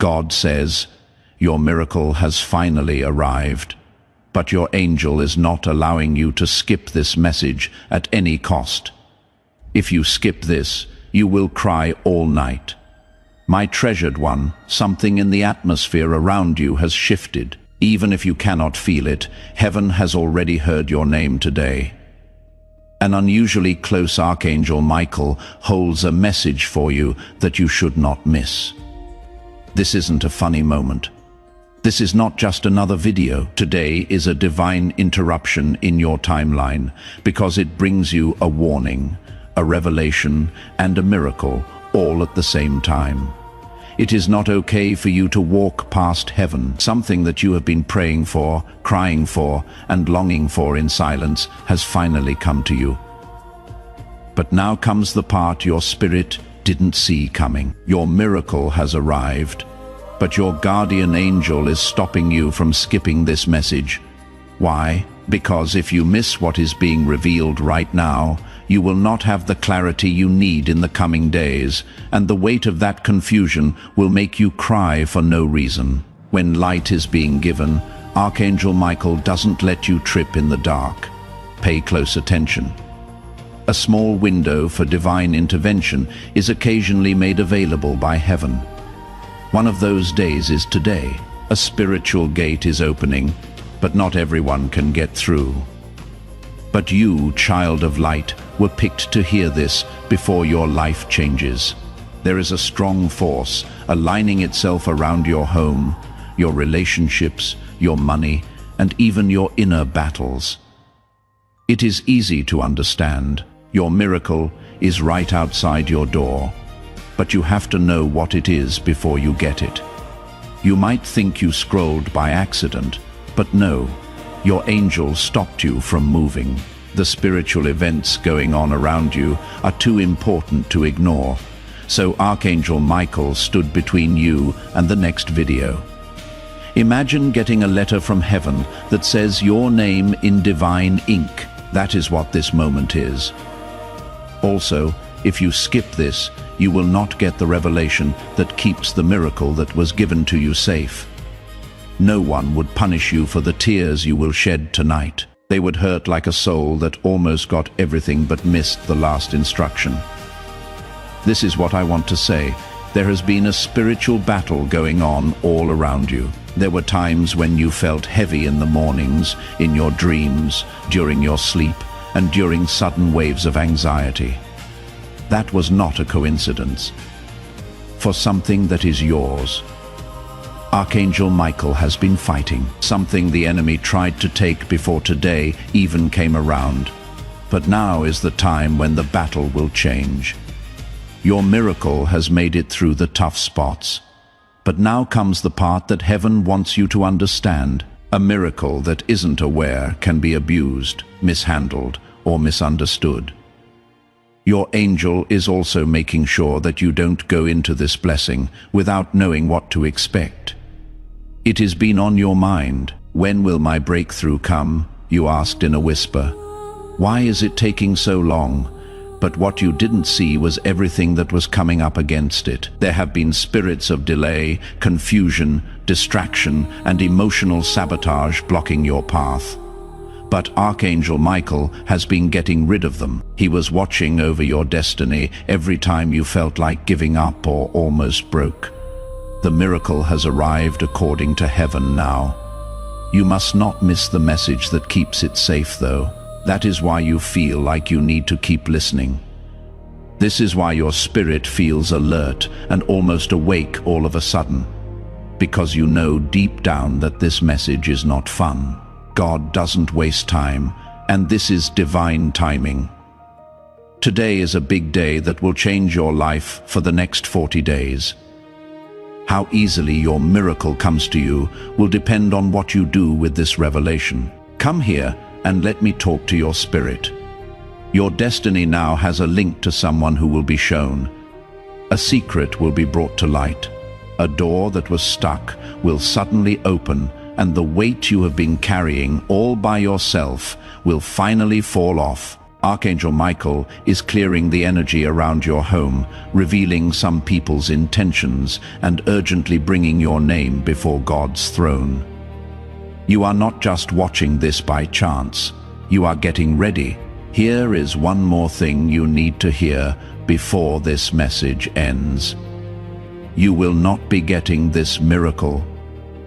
God says, your miracle has finally arrived. But your angel is not allowing you to skip this message at any cost. If you skip this, you will cry all night. My treasured one, something in the atmosphere around you has shifted. Even if you cannot feel it, heaven has already heard your name today. An unusually close Archangel Michael holds a message for you that you should not miss. This isn't a funny moment. This is not just another video. Today is a divine interruption in your timeline because it brings you a warning, a revelation, and a miracle all at the same time. It is not okay for you to walk past heaven. Something that you have been praying for, crying for, and longing for in silence has finally come to you. But now comes the part your spirit didn't see coming. Your miracle has arrived, but your guardian angel is stopping you from skipping this message. Why? Because if you miss what is being revealed right now, you will not have the clarity you need in the coming days, and the weight of that confusion will make you cry for no reason. When light is being given, Archangel Michael doesn't let you trip in the dark. Pay close attention. A small window for divine intervention is occasionally made available by heaven. One of those days is today. A spiritual gate is opening, but not everyone can get through. But you, child of light, were picked to hear this before your life changes. There is a strong force aligning itself around your home, your relationships, your money, and even your inner battles. It is easy to understand. Your miracle is right outside your door, but you have to know what it is before you get it. You might think you scrolled by accident, but no, your angel stopped you from moving. The spiritual events going on around you are too important to ignore, so Archangel Michael stood between you and the next video. Imagine getting a letter from heaven that says your name in divine ink. That is what this moment is. Also, if you skip this, you will not get the revelation that keeps the miracle that was given to you safe. No one would punish you for the tears you will shed tonight. They would hurt like a soul that almost got everything but missed the last instruction. This is what I want to say. There has been a spiritual battle going on all around you. There were times when you felt heavy in the mornings, in your dreams, during your sleep, and during sudden waves of anxiety. That was not a coincidence. For something that is yours, Archangel Michael has been fighting, something the enemy tried to take before today even came around. But now is the time when the battle will change. Your miracle has made it through the tough spots. But now comes the part that heaven wants you to understand. A miracle that isn't aware can be abused, mishandled, or misunderstood. Your angel is also making sure that you don't go into this blessing without knowing what to expect. It has been on your mind. When will my breakthrough come? You asked in a whisper. Why is it taking so long? But what you didn't see was everything that was coming up against it. There have been spirits of delay, confusion, distraction, and emotional sabotage blocking your path. But Archangel Michael has been getting rid of them. He was watching over your destiny every time you felt like giving up or almost broke. The miracle has arrived according to heaven now. You must not miss the message that keeps it safe, though. That is why you feel like you need to keep listening. This is why your spirit feels alert and almost awake all of a sudden. Because you know deep down that this message is not fun. God doesn't waste time, and this is divine timing. Today is a big day that will change your life for the next 40 days. How easily your miracle comes to you will depend on what you do with this revelation. Come here and let me talk to your spirit. Your destiny now has a link to someone who will be shown. A secret will be brought to light. A door that was stuck will suddenly open, and the weight you have been carrying all by yourself will finally fall off. Archangel Michael is clearing the energy around your home, revealing some people's intentions and urgently bringing your name before God's throne. You are not just watching this by chance. You are getting ready. Here is one more thing you need to hear before this message ends. You will not be getting this miracle.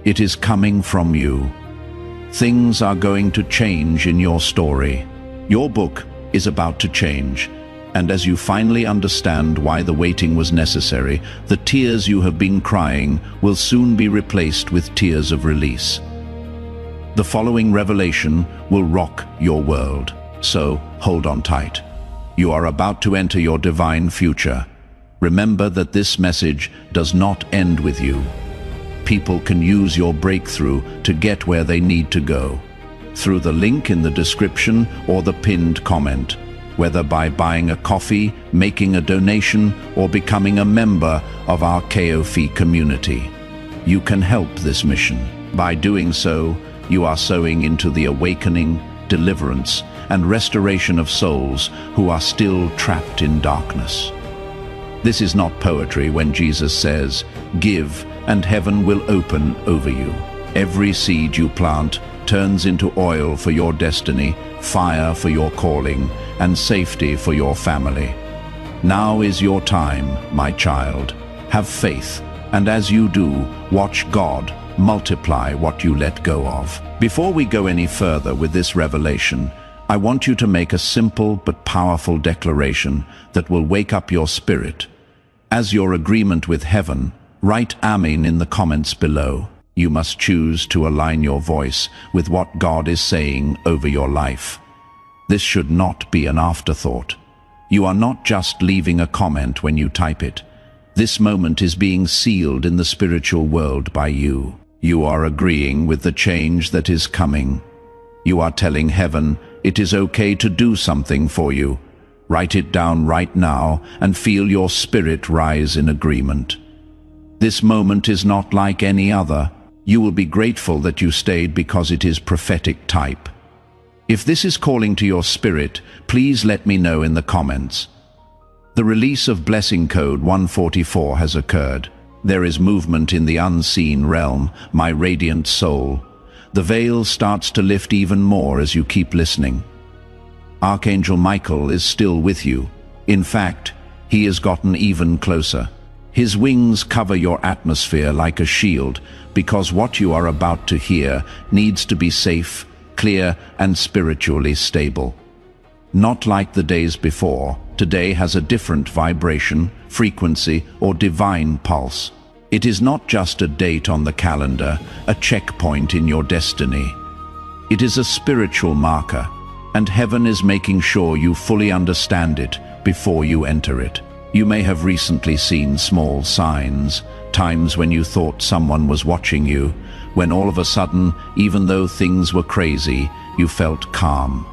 It is coming from you. Things are going to change in your story. Your book is about to change, and as you finally understand why the waiting was necessary, the tears you have been crying will soon be replaced with tears of release. The following revelation will rock your world, so hold on tight. You are about to enter your divine future. Remember that this message does not end with you. People can use your breakthrough to get where they need to go, through the link in the description or the pinned comment, whether by buying a coffee, making a donation, or becoming a member of our KOFI community. You can help this mission. By doing so, you are sowing into the awakening, deliverance, and restoration of souls who are still trapped in darkness. This is not poetry when Jesus says, "Give, and heaven will open over you." Every seed you plant turns into oil for your destiny, fire for your calling, and safety for your family. Now is your time, my child. Have faith, and as you do, watch God multiply what you let go of. Before we go any further with this revelation, I want you to make a simple but powerful declaration that will wake up your spirit. As your agreement with heaven, write Amen in the comments below. You must choose to align your voice with what God is saying over your life. This should not be an afterthought. You are not just leaving a comment when you type it. This moment is being sealed in the spiritual world by you. You are agreeing with the change that is coming. You are telling heaven it is okay to do something for you. Write it down right now and feel your spirit rise in agreement. This moment is not like any other. You will be grateful that you stayed because it is prophetic type. If this is calling to your spirit, please let me know in the comments. The release of blessing code 144 has occurred. There is movement in the unseen realm, my radiant soul. The veil starts to lift even more as you keep listening. Archangel Michael is still with you. In fact, he has gotten even closer. His wings cover your atmosphere like a shield, because what you are about to hear needs to be safe, clear, and spiritually stable. Not like the days before, today has a different vibration, frequency, or divine pulse. It is not just a date on the calendar, a checkpoint in your destiny. It is a spiritual marker, and heaven is making sure you fully understand it before you enter it. You may have recently seen small signs, times when you thought someone was watching you, when all of a sudden, even though things were crazy, you felt calm.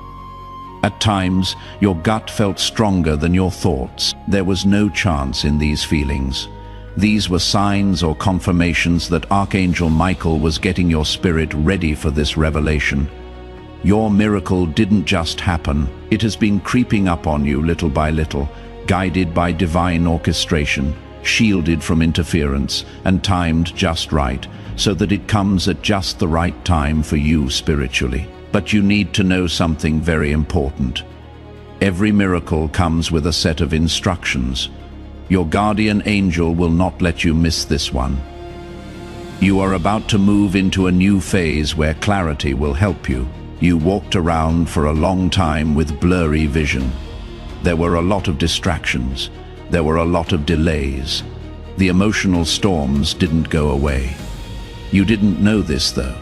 At times, your gut felt stronger than your thoughts. There was no chance in these feelings. These were signs or confirmations that Archangel Michael was getting your spirit ready for this revelation. Your miracle didn't just happen. It has been creeping up on you little by little, guided by divine orchestration, shielded from interference, and timed just right, so that it comes at just the right time for you spiritually. But you need to know something very important. Every miracle comes with a set of instructions. Your guardian angel will not let you miss this one. You are about to move into a new phase where clarity will help you. You walked around for a long time with blurry vision. There were a lot of distractions. There were a lot of delays. The emotional storms didn't go away. You didn't know this, though.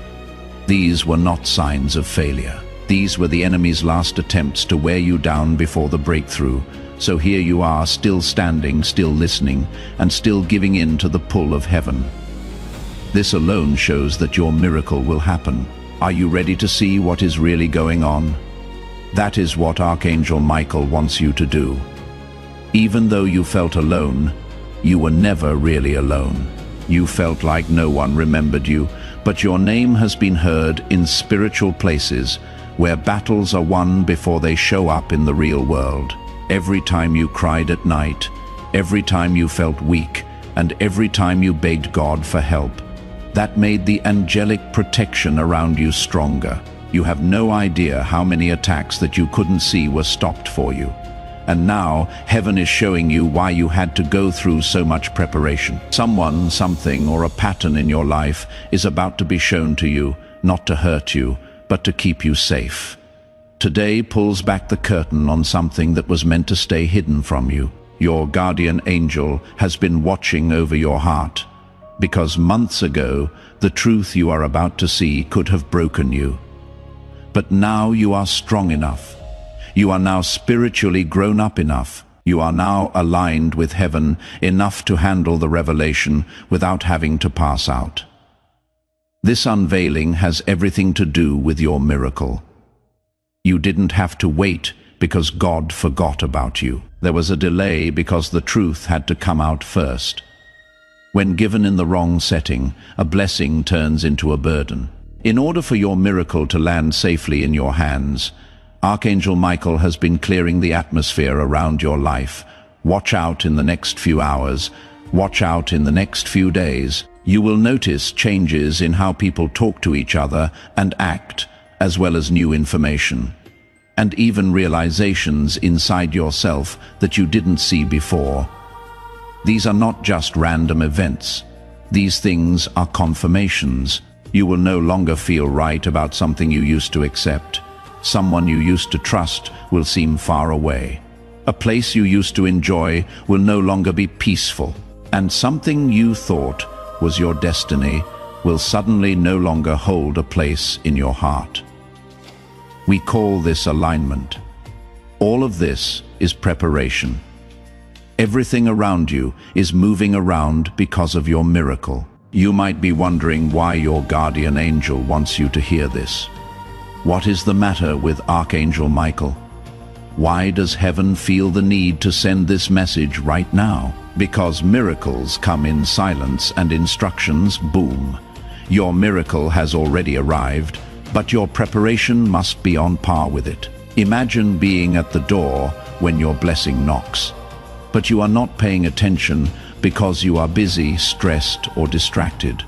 These were not signs of failure. These were the enemy's last attempts to wear you down before the breakthrough. So here you are, still standing, still listening, and still giving in to the pull of heaven. This alone shows that your miracle will happen. Are you ready to see what is really going on? That is what Archangel Michael wants you to do. Even though you felt alone, you were never really alone. You felt like no one remembered you, but your name has been heard in spiritual places where battles are won before they show up in the real world. Every time you cried at night, every time you felt weak, and every time you begged God for help, that made the angelic protection around you stronger. You have no idea how many attacks that you couldn't see were stopped for you. And now, heaven is showing you why you had to go through so much preparation. Someone, something, or a pattern in your life is about to be shown to you, not to hurt you, but to keep you safe. Today pulls back the curtain on something that was meant to stay hidden from you. Your guardian angel has been watching over your heart, because months ago, the truth you are about to see could have broken you. But now you are strong enough. You are now spiritually grown up enough. You are now aligned with heaven enough to handle the revelation without having to pass out. This unveiling has everything to do with your miracle. You didn't have to wait because God forgot about you. There was a delay because the truth had to come out first. When given in the wrong setting, a blessing turns into a burden. In order for your miracle to land safely in your hands, Archangel Michael has been clearing the atmosphere around your life. Watch out in the next few hours. Watch out in the next few days. You will notice changes in how people talk to each other and act, as well as new information, and even realizations inside yourself that you didn't see before. These are not just random events. These things are confirmations. You will no longer feel right about something you used to accept. Someone you used to trust will seem far away. A place you used to enjoy will no longer be peaceful. And something you thought was your destiny will suddenly no longer hold a place in your heart. We call this alignment. All of this is preparation. Everything around you is moving around because of your miracle. You might be wondering why your guardian angel wants you to hear this. What is the matter with Archangel Michael? Why does heaven feel the need to send this message right now? Because miracles come in silence and instructions boom. Your miracle has already arrived, but your preparation must be on par with it. Imagine being at the door when your blessing knocks, but you are not paying attention because you are busy, stressed, or distracted.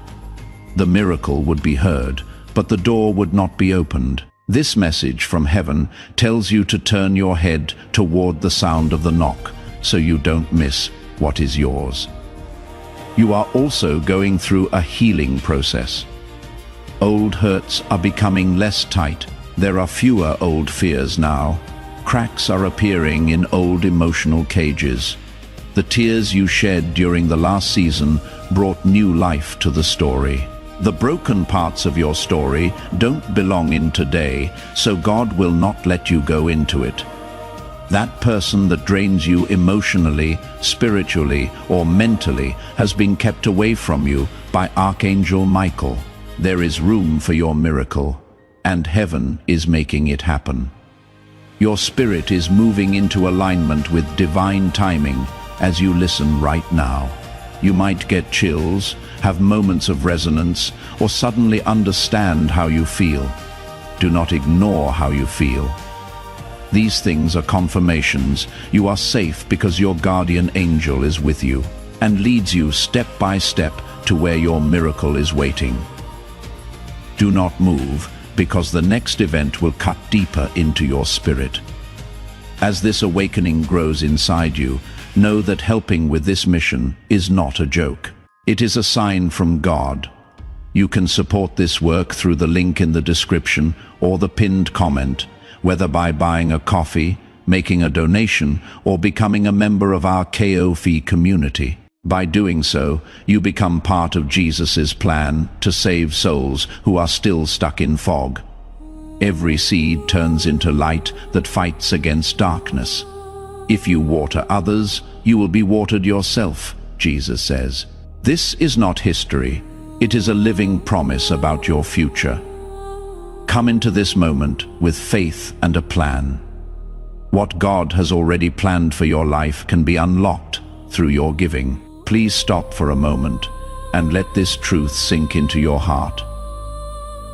The miracle would be heard, but the door would not be opened. This message from heaven tells you to turn your head toward the sound of the knock, so you don't miss what is yours. You are also going through a healing process. Old hurts are becoming less tight. There are fewer old fears now. Cracks are appearing in old emotional cages. The tears you shed during the last season brought new life to the story. The broken parts of your story don't belong in today, so God will not let you go into it. That person that drains you emotionally, spiritually, or mentally has been kept away from you by Archangel Michael. There is room for your miracle, and heaven is making it happen. Your spirit is moving into alignment with divine timing as you listen right now. You might get chills, have moments of resonance, or suddenly understand how you feel. Do not ignore how you feel. These things are confirmations. You are safe because your guardian angel is with you and leads you step by step to where your miracle is waiting. Do not move, because the next event will cut deeper into your spirit. As this awakening grows inside you, know that helping with this mission is not a joke. It is a sign from God. You can support this work through the link in the description or the pinned comment, whether by buying a coffee, making a donation, or becoming a member of our KOFI community. By doing so, you become part of Jesus' plan to save souls who are still stuck in fog. Every seed turns into light that fights against darkness. If you water others, you will be watered yourself, Jesus says. This is not history. It is a living promise about your future. Come into this moment with faith and a plan. What God has already planned for your life can be unlocked through your giving. Please stop for a moment and let this truth sink into your heart.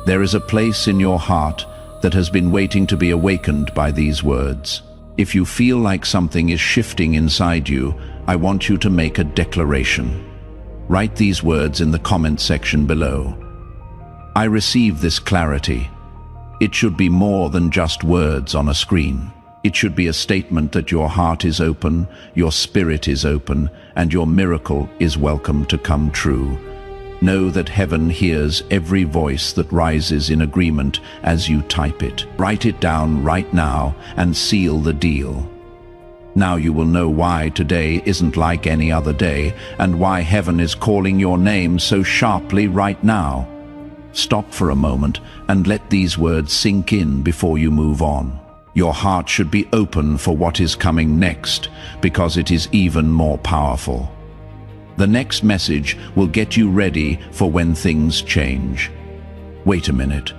There is a place in your heart that has been waiting to be awakened by these words. If you feel like something is shifting inside you, I want you to make a declaration. Write these words in the comment section below. I receive this clarity. It should be more than just words on a screen. It should be a statement that your heart is open, your spirit is open, and your miracle is welcome to come true. Know that heaven hears every voice that rises in agreement as you type it. Write it down right now and seal the deal. Now you will know why today isn't like any other day, and why heaven is calling your name so sharply right now. Stop for a moment and let these words sink in before you move on. Your heart should be open for what is coming next, because it is even more powerful. The next message will get you ready for when things change. Wait a minute.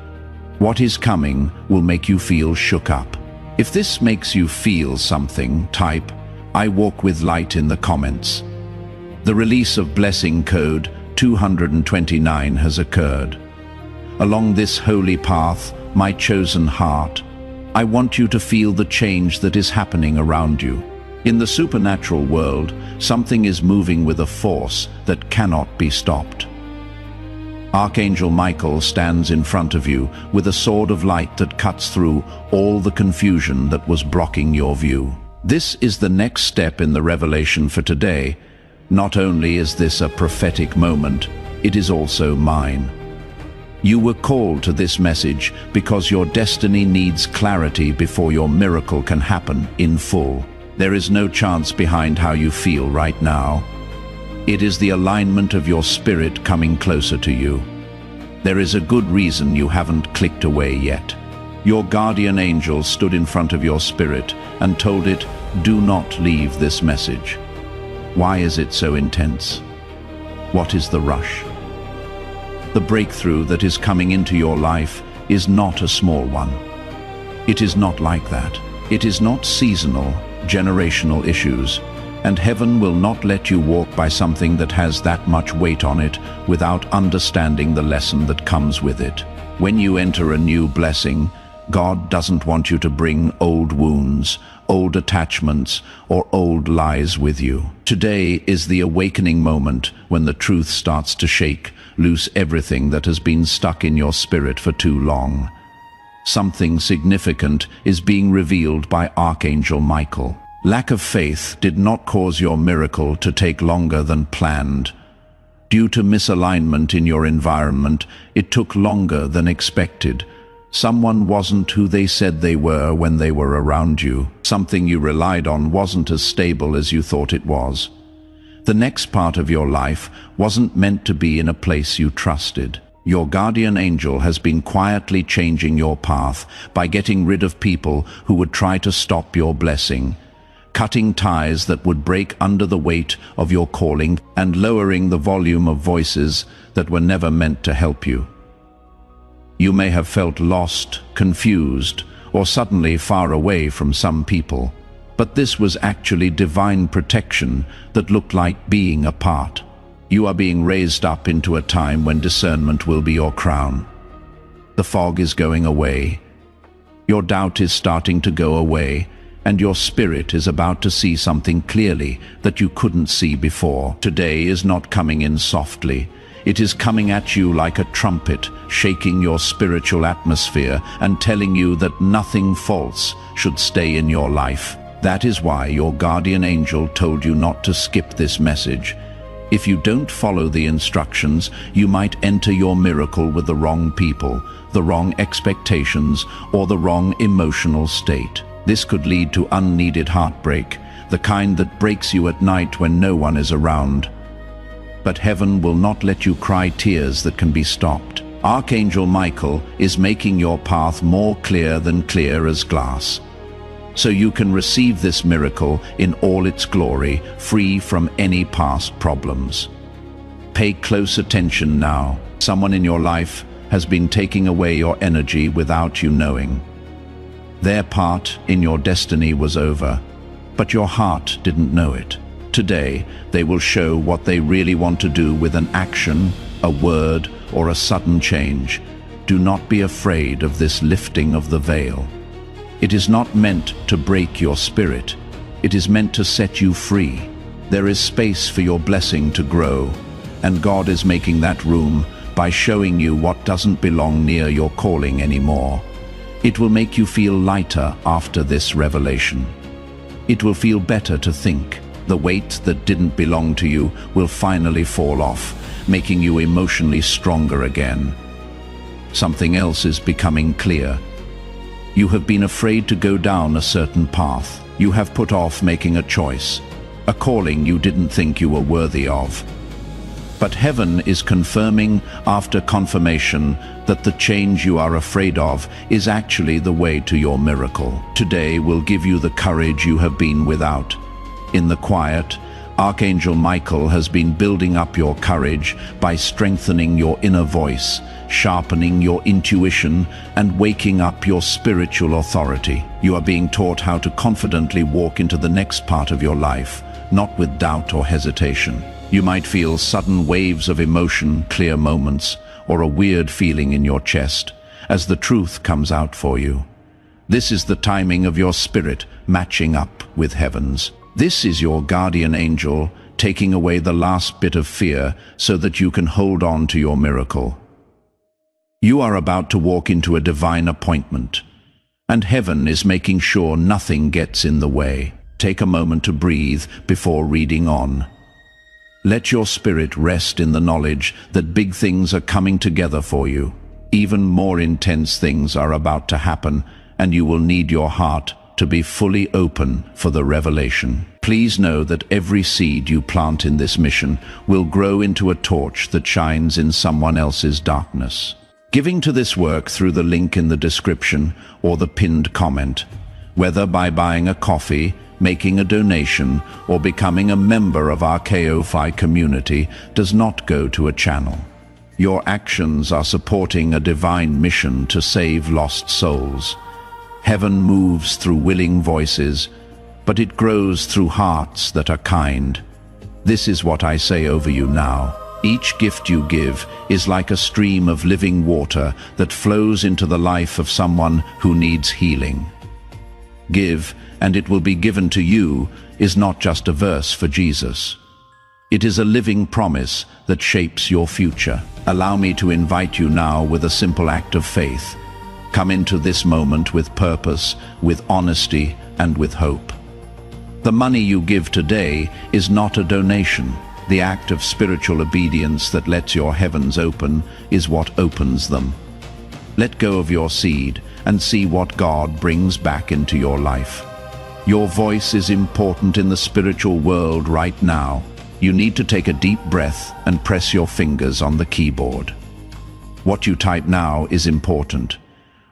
What is coming will make you feel shook up. If this makes you feel something, type, I walk with light in the comments. The release of blessing code 229 has occurred. Along this holy path, my chosen heart, I want you to feel the change that is happening around you. In the supernatural world, something is moving with a force that cannot be stopped. Archangel Michael stands in front of you with a sword of light that cuts through all the confusion that was blocking your view. This is the next step in the revelation for today. Not only is this a prophetic moment, it is also mine. You were called to this message because your destiny needs clarity before your miracle can happen in full. There is no chance behind how you feel right now. It is the alignment of your spirit coming closer to you. There is a good reason you haven't clicked away yet. Your guardian angel stood in front of your spirit and told it, do not leave this message. Why is it so intense? What is the rush? The breakthrough that is coming into your life is not a small one. It is not like that. It is not seasonal, generational issues, and heaven will not let you walk by something that has that much weight on it without understanding the lesson that comes with it. When you enter a new blessing, God doesn't want you to bring old wounds, old attachments, or old lies with you. Today is the awakening moment when the truth starts to shake loose everything that has been stuck in your spirit for too long. Something significant is being revealed by Archangel Michael. Lack of faith did not cause your miracle to take longer than planned. Due to misalignment in your environment, it took longer than expected. Someone wasn't who they said they were when they were around you. Something you relied on wasn't as stable as you thought it was. The next part of your life wasn't meant to be in a place you trusted. Your guardian angel has been quietly changing your path by getting rid of people who would try to stop your blessing, cutting ties that would break under the weight of your calling, and lowering the volume of voices that were never meant to help you. You may have felt lost, confused, or suddenly far away from some people. But this was actually divine protection that looked like being apart. You are being raised up into a time when discernment will be your crown. The fog is going away. Your doubt is starting to go away, and your spirit is about to see something clearly that you couldn't see before. Today is not coming in softly. It is coming at you like a trumpet, shaking your spiritual atmosphere and telling you that nothing false should stay in your life. That is why your guardian angel told you not to skip this message. If you don't follow the instructions, you might enter your miracle with the wrong people, the wrong expectations, or the wrong emotional state. This could lead to unneeded heartbreak, the kind that breaks you at night when no one is around. But heaven will not let you cry tears that can be stopped. Archangel Michael is making your path more clear than clear as glass, so you can receive this miracle in all its glory, free from any past problems. Pay close attention now. Someone in your life has been taking away your energy without you knowing. Their part in your destiny was over, but your heart didn't know it. Today, they will show what they really want to do with an action, a word, or a sudden change. do not be afraid of this lifting of the veil. It is not meant to break your spirit. It is meant to set you free. There is space for your blessing to grow, and God is making that room by showing you what doesn't belong near your calling anymore. It will make you feel lighter after this revelation. It will feel better to think. The weight that didn't belong to you will finally fall off, making you emotionally stronger again. Something else is becoming clear. You have been afraid to go down a certain path. You have put off making a choice, a calling you didn't think you were worthy of. But heaven is confirming after confirmation that the change you are afraid of is actually the way to your miracle. Today will give you the courage you have been without. In the quiet, Archangel Michael has been building up your courage by strengthening your inner voice, sharpening your intuition, and waking up your spiritual authority. You are being taught how to confidently walk into the next part of your life, not with doubt or hesitation. You might feel sudden waves of emotion, clear moments, or a weird feeling in your chest as the truth comes out for you. This is the timing of your spirit matching up with heaven's. This is your guardian angel taking away the last bit of fear so that you can hold on to your miracle. You are about to walk into a divine appointment, and heaven is making sure nothing gets in the way. Take a moment to breathe before reading on. Let your spirit rest in the knowledge that big things are coming together for you. Even more intense things are about to happen, and you will need your heart to be fully open for the revelation. Please know that every seed you plant in this mission will grow into a torch that shines in someone else's darkness. Giving to this work through the link in the description or the pinned comment, whether by buying a coffee, making a donation, or becoming a member of our KO-Fi community, does not go to a channel. Your actions are supporting a divine mission to save lost souls. Heaven moves through willing voices, but it grows through hearts that are kind. This is what I say over you now. Each gift you give is like a stream of living water that flows into the life of someone who needs healing. Give, and it will be given to you is not just a verse for Jesus. It is a living promise that shapes your future. Allow me to invite you now with a simple act of faith. Come into this moment with purpose, with honesty, and with hope. The money you give today is not a donation. The act of spiritual obedience that lets your heavens open is what opens them. Let go of your seed and see what God brings back into your life. Your voice is important in the spiritual world right now. You need to take a deep breath and press your fingers on the keyboard. What you type now is important.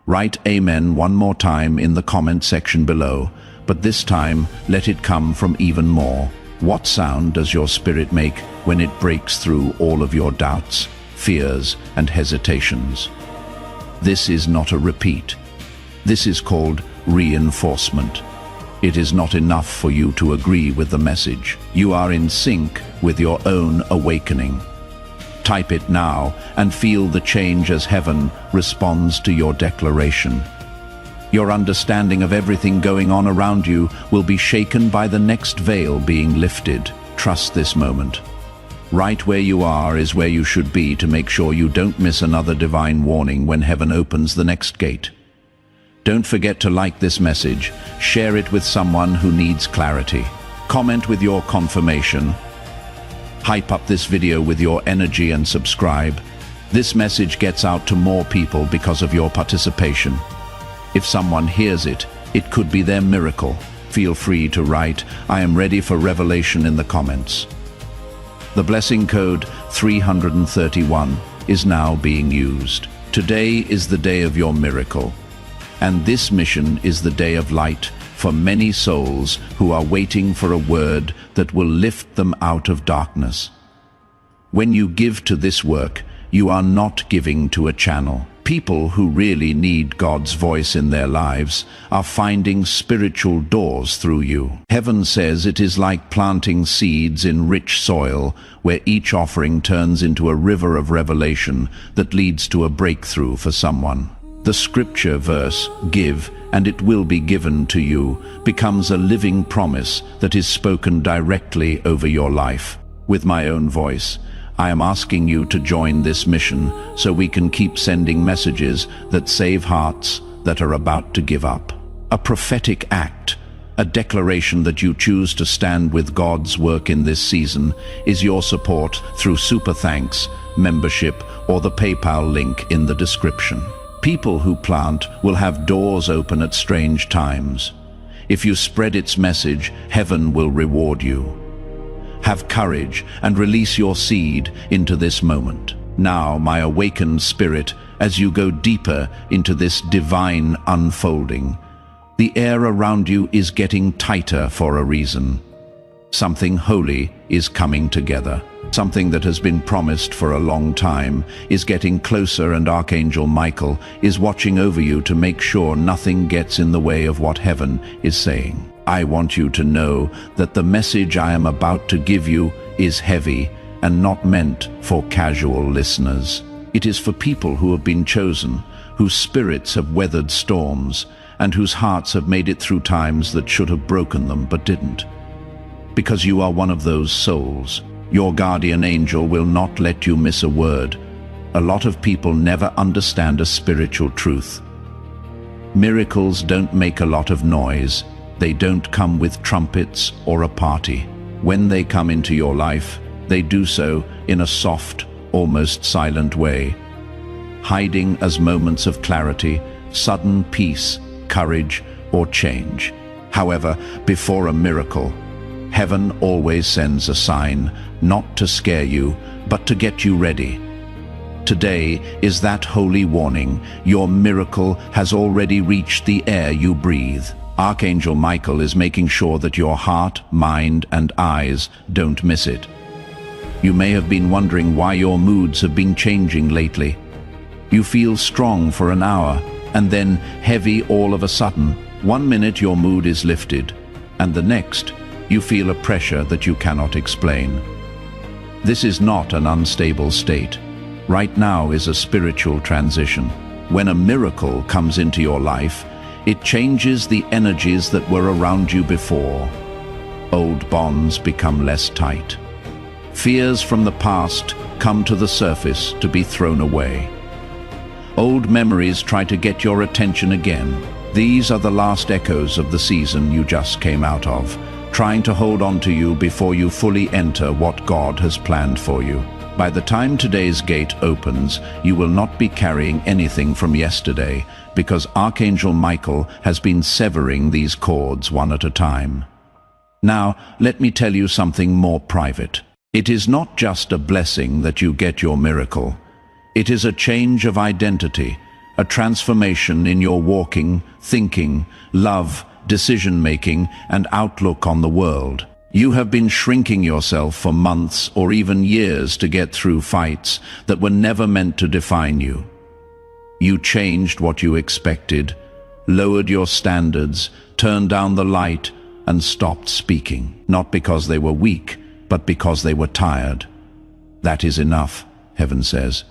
Write Amen one more time in the comment section below, but this time let it come from even more. What sound does your spirit make when it breaks through all of your doubts, fears, and hesitations? This is not a repeat. This is called reinforcement. It is not enough for you to agree with the message. You are in sync with your own awakening. Type it now and feel the change as heaven responds to your declaration. Your understanding of everything going on around you will be shaken by the next veil being lifted. Trust this moment. Right where you are is where you should be to make sure you don't miss another divine warning when heaven opens the next gate. Don't forget to like this message, share it with someone who needs clarity. Comment with your confirmation. Hype up this video with your energy and subscribe. This message gets out to more people because of your participation. If someone hears it, it could be their miracle. Feel free to write, "I am ready for revelation" in the comments. The blessing code 331 is now being used. Today is the day of your miracle. And this mission is the day of light for many souls who are waiting for a word that will lift them out of darkness. When you give to this work, you are not giving to a channel. People who really need God's voice in their lives are finding spiritual doors through you. Heaven says it is like planting seeds in rich soil, where each offering turns into a river of revelation that leads to a breakthrough for someone. The scripture verse, "Give, and it will be given to you," becomes a living promise that is spoken directly over your life. With my own voice, I am asking you to join this mission so we can keep sending messages that save hearts that are about to give up. A prophetic act, a declaration that you choose to stand with God's work in this season, is your support through Super Thanks, membership, or the PayPal link in the description. People who plant will have doors open at strange times. If you spread its message, heaven will reward you. Have courage and release your seed into this moment. Now, my awakened spirit, as you go deeper into this divine unfolding, the air around you is getting tighter for a reason. Something holy is coming together. Something that has been promised for a long time is getting closer, and Archangel Michael is watching over you to make sure nothing gets in the way of what heaven is saying. I want you to know that the message I am about to give you is heavy and not meant for casual listeners. It is for people who have been chosen, whose spirits have weathered storms, and whose hearts have made it through times that should have broken them but didn't. Because you are one of those souls, your guardian angel will not let you miss a word. A lot of people never understand a spiritual truth. Miracles don't make a lot of noise. They don't come with trumpets or a party. When they come into your life, they do so in a soft, almost silent way, hiding as moments of clarity, sudden peace, courage, or change. However, before a miracle, heaven always sends a sign, not to scare you, but to get you ready. Today is that holy warning. Your miracle has already reached the air you breathe. Archangel Michael is making sure that your heart, mind, and eyes don't miss it. You may have been wondering why your moods have been changing lately. You feel strong for an hour, and then heavy all of a sudden. 1 minute your mood is lifted, and the next you feel a pressure that you cannot explain. This is not an unstable state. Right now is a spiritual transition. When a miracle comes into your life, it changes the energies that were around you before. Old bonds become less tight. Fears from the past come to the surface to be thrown away. Old memories try to get your attention again. These are the last echoes of the season you just came out of, trying to hold on to you before you fully enter what God has planned for you. By the time today's gate opens, you will not be carrying anything from yesterday, because Archangel Michael has been severing these cords one at a time. Now, let me tell you something more private. It is not just a blessing that you get your miracle. It is a change of identity, a transformation in your walking, thinking, love, decision-making, and outlook on the world. You have been shrinking yourself for months or even years to get through fights that were never meant to define you. You changed what you expected, lowered your standards, turned down the light, and stopped speaking. Not because they were weak, but because they were tired. That is enough, heaven says.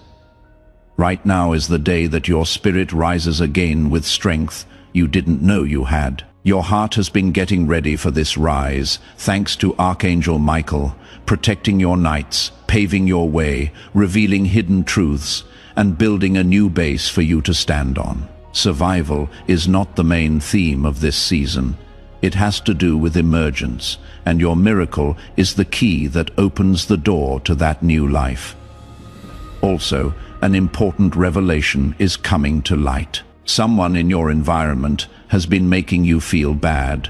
Right now is the day that your spirit rises again with strength you didn't know you had. Your heart has been getting ready for this rise, thanks to Archangel Michael, protecting your nights, paving your way, revealing hidden truths, and building a new base for you to stand on. Survival is not the main theme of this season. It has to do with emergence, and your miracle is the key that opens the door to that new life. Also, an important revelation is coming to light. Someone in your environment has been making you feel bad.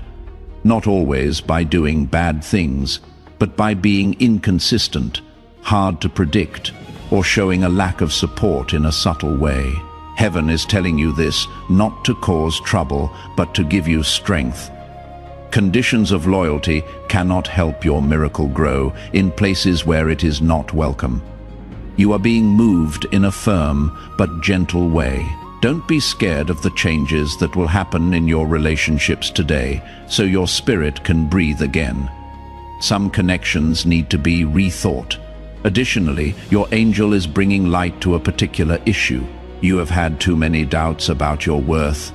Not always by doing bad things, but by being inconsistent, hard to predict, or showing a lack of support in a subtle way. Heaven is telling you this not to cause trouble, but to give you strength. Conditions of loyalty cannot help your miracle grow in places where it is not welcome. You are being moved in a firm but gentle way. Don't be scared of the changes that will happen in your relationships today, so your spirit can breathe again. Some connections need to be rethought. Additionally, your angel is bringing light to a particular issue. You have had too many doubts about your worth.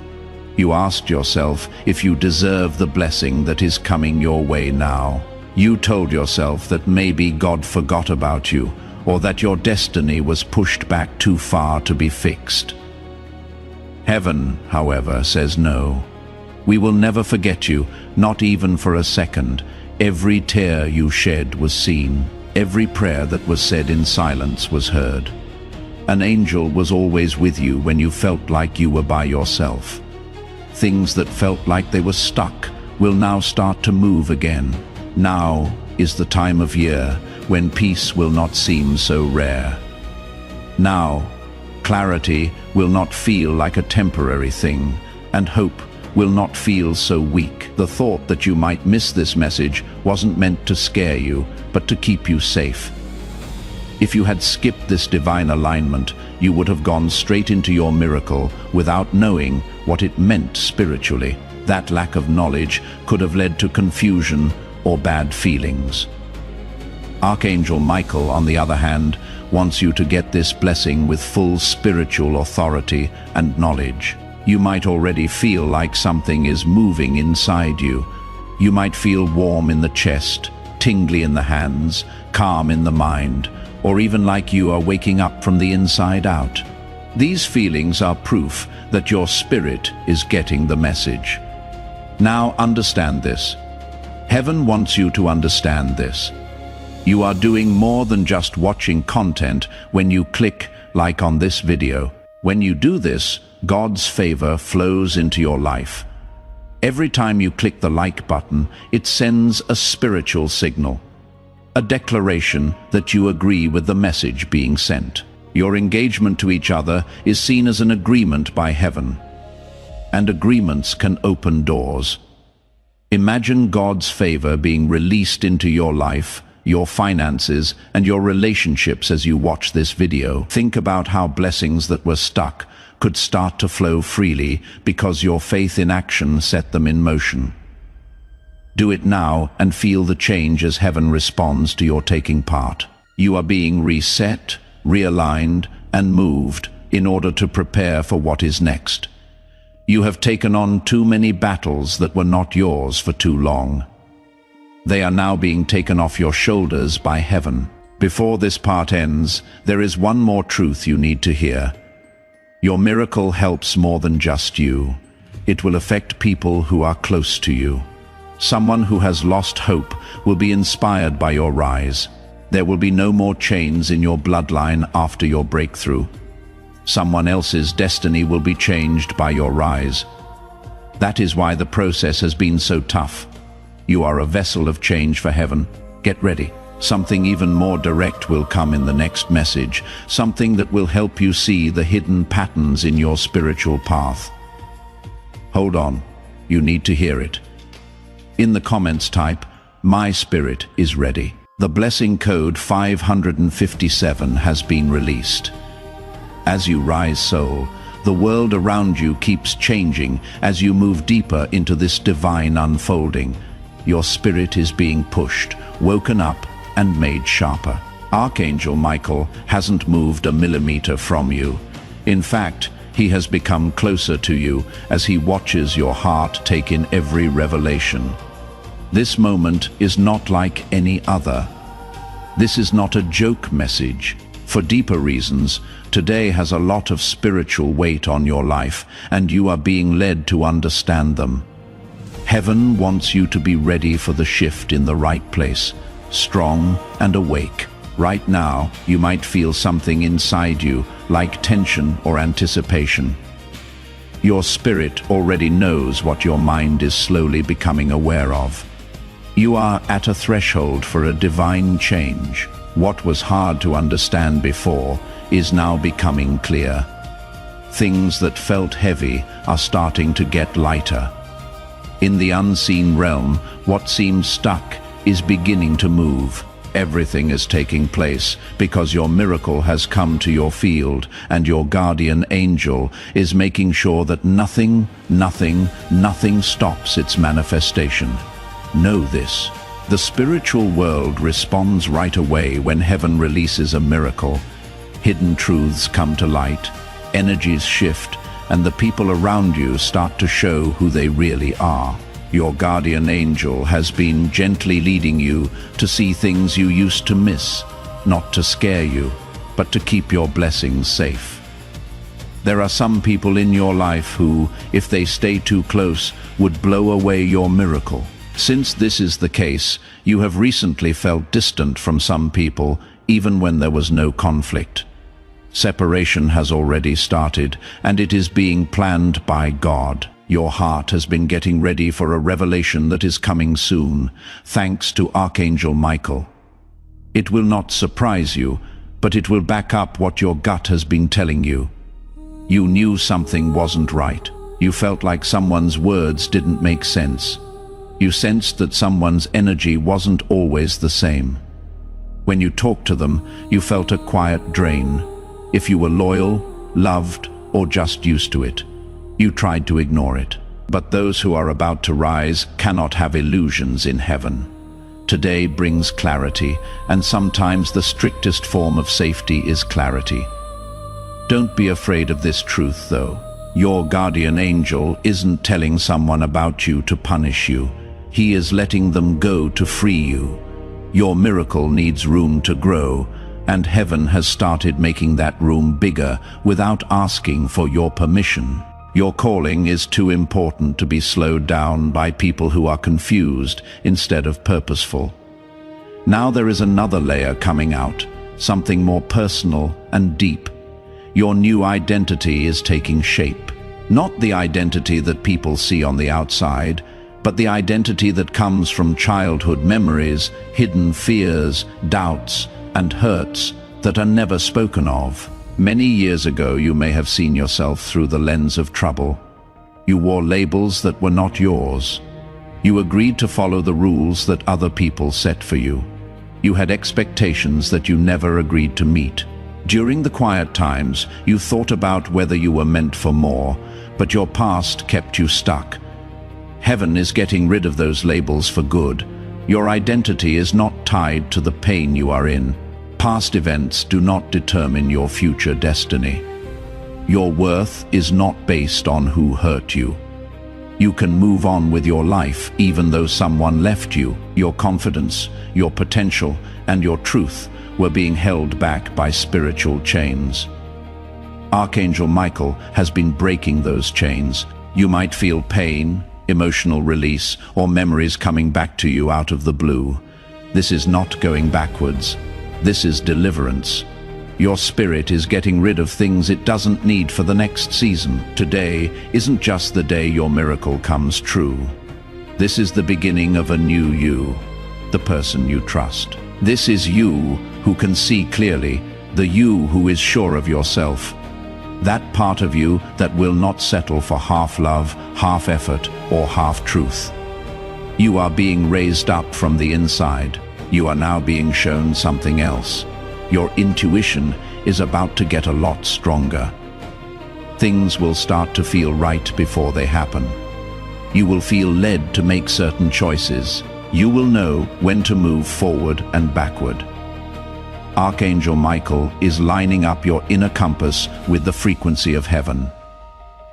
You asked yourself if you deserve the blessing that is coming your way now. You told yourself that maybe God forgot about you, or that your destiny was pushed back too far to be fixed. Heaven, however, says no. We will never forget you, not even for a second. Every tear you shed was seen. Every prayer that was said in silence was heard. An angel was always with you when you felt like you were by yourself. Things that felt like they were stuck will now start to move again. Now is the time of year when peace will not seem so rare. Now, clarity will not feel like a temporary thing, and hope will not feel so weak. The thought that you might miss this message wasn't meant to scare you, but to keep you safe. If you had skipped this divine alignment, you would have gone straight into your miracle without knowing what it meant spiritually. That lack of knowledge could have led to confusion or bad feelings. Archangel Michael, on the other hand, wants you to get this blessing with full spiritual authority and knowledge. You might already feel like something is moving inside you. You might feel warm in the chest, tingly in the hands, calm in the mind, or even like you are waking up from the inside out. These feelings are proof that your spirit is getting the message. Now understand this. Heaven wants you to understand this. You are doing more than just watching content when you click like on this video. When you do this, God's favor flows into your life. Every time you click the like button, it sends a spiritual signal, a declaration that you agree with the message being sent. Your engagement to each other is seen as an agreement by heaven, and agreements can open doors. Imagine God's favor being released into your life, your finances, and your relationships as you watch this video. Think about how blessings that were stuck could start to flow freely because your faith in action set them in motion. Do it now and feel the change as heaven responds to your taking part. You are being reset, realigned, and moved in order to prepare for what is next. You have taken on too many battles that were not yours for too long. They are now being taken off your shoulders by heaven. Before this part ends, there is one more truth you need to hear. Your miracle helps more than just you. It will affect people who are close to you. Someone who has lost hope will be inspired by your rise. There will be no more chains in your bloodline after your breakthrough. Someone else's destiny will be changed by your rise. That is why the process has been so tough. You are a vessel of change for heaven. Get ready. Something even more direct will come in the next message, something that will help you see the hidden patterns in your spiritual path. Hold on, you need to hear it. In the comments type, "My spirit is ready." The blessing code 557 has been released. As you rise, soul, the world around you keeps changing as you move deeper into this divine unfolding. Your spirit is being pushed, woken up, and made sharper. Archangel Michael hasn't moved a millimeter from you. In fact, he has become closer to you as he watches your heart take in every revelation. This moment is not like any other. This is not a joke message. For deeper reasons, today has a lot of spiritual weight on your life, and you are being led to understand them. Heaven wants you to be ready for the shift in the right place, strong and awake. Right now, you might feel something inside you, like tension or anticipation. Your spirit already knows what your mind is slowly becoming aware of. You are at a threshold for a divine change. What was hard to understand before is now becoming clear. Things that felt heavy are starting to get lighter. In the unseen realm, what seemed stuck is beginning to move. Everything is taking place because your miracle has come to your field, and your guardian angel is making sure that nothing stops its manifestation. Know this. The spiritual world responds right away when heaven releases a miracle. Hidden truths come to light, energies shift, and the people around you start to show who they really are. Your guardian angel has been gently leading you to see things you used to miss, not to scare you, but to keep your blessings safe. There are some people in your life who, if they stay too close, would blow away your miracle. Since this is the case, you have recently felt distant from some people, even when there was no conflict. Separation has already started, and it is being planned by God. Your heart has been getting ready for a revelation that is coming soon, thanks to Archangel Michael. It will not surprise you, but it will back up what your gut has been telling you. You knew something wasn't right. You felt like someone's words didn't make sense. You sensed that someone's energy wasn't always the same. When you talked to them, you felt a quiet drain. If you were loyal, loved, or just used to it, you tried to ignore it. But those who are about to rise cannot have illusions in heaven. Today brings clarity, and sometimes the strictest form of safety is clarity. Don't be afraid of this truth, though. Your guardian angel isn't telling someone about you to punish you. He is letting them go to free you. Your miracle needs room to grow, and heaven has started making that room bigger without asking for your permission. Your calling is too important to be slowed down by people who are confused instead of purposeful. Now there is another layer coming out, something more personal and deep. Your new identity is taking shape. Not the identity that people see on the outside, but the identity that comes from childhood memories, hidden fears, doubts, and hurts that are never spoken of. Many years ago, you may have seen yourself through the lens of trouble. You wore labels that were not yours. You agreed to follow the rules that other people set for you. You had expectations that you never agreed to meet. During the quiet times, you thought about whether you were meant for more, but your past kept you stuck. Heaven is getting rid of those labels for good. Your identity is not tied to the pain you are in. Past events do not determine your future destiny. Your worth is not based on who hurt you. You can move on with your life even though someone left you. Your confidence, your potential, and your truth were being held back by spiritual chains. Archangel Michael has been breaking those chains. You might feel pain, emotional release, or memories coming back to you out of the blue. This is not going backwards. This is deliverance. Your spirit is getting rid of things it doesn't need for the next season. Today isn't just the day your miracle comes true. This is the beginning of a new you, the person you trust. This is you who can see clearly, the you who is sure of yourself. That part of you that will not settle for half love, half effort, or half truth. You are being raised up from the inside. You are now being shown something else. Your intuition is about to get a lot stronger. Things will start to feel right before they happen. You will feel led to make certain choices. You will know when to move forward and backward. Archangel Michael is lining up your inner compass with the frequency of heaven.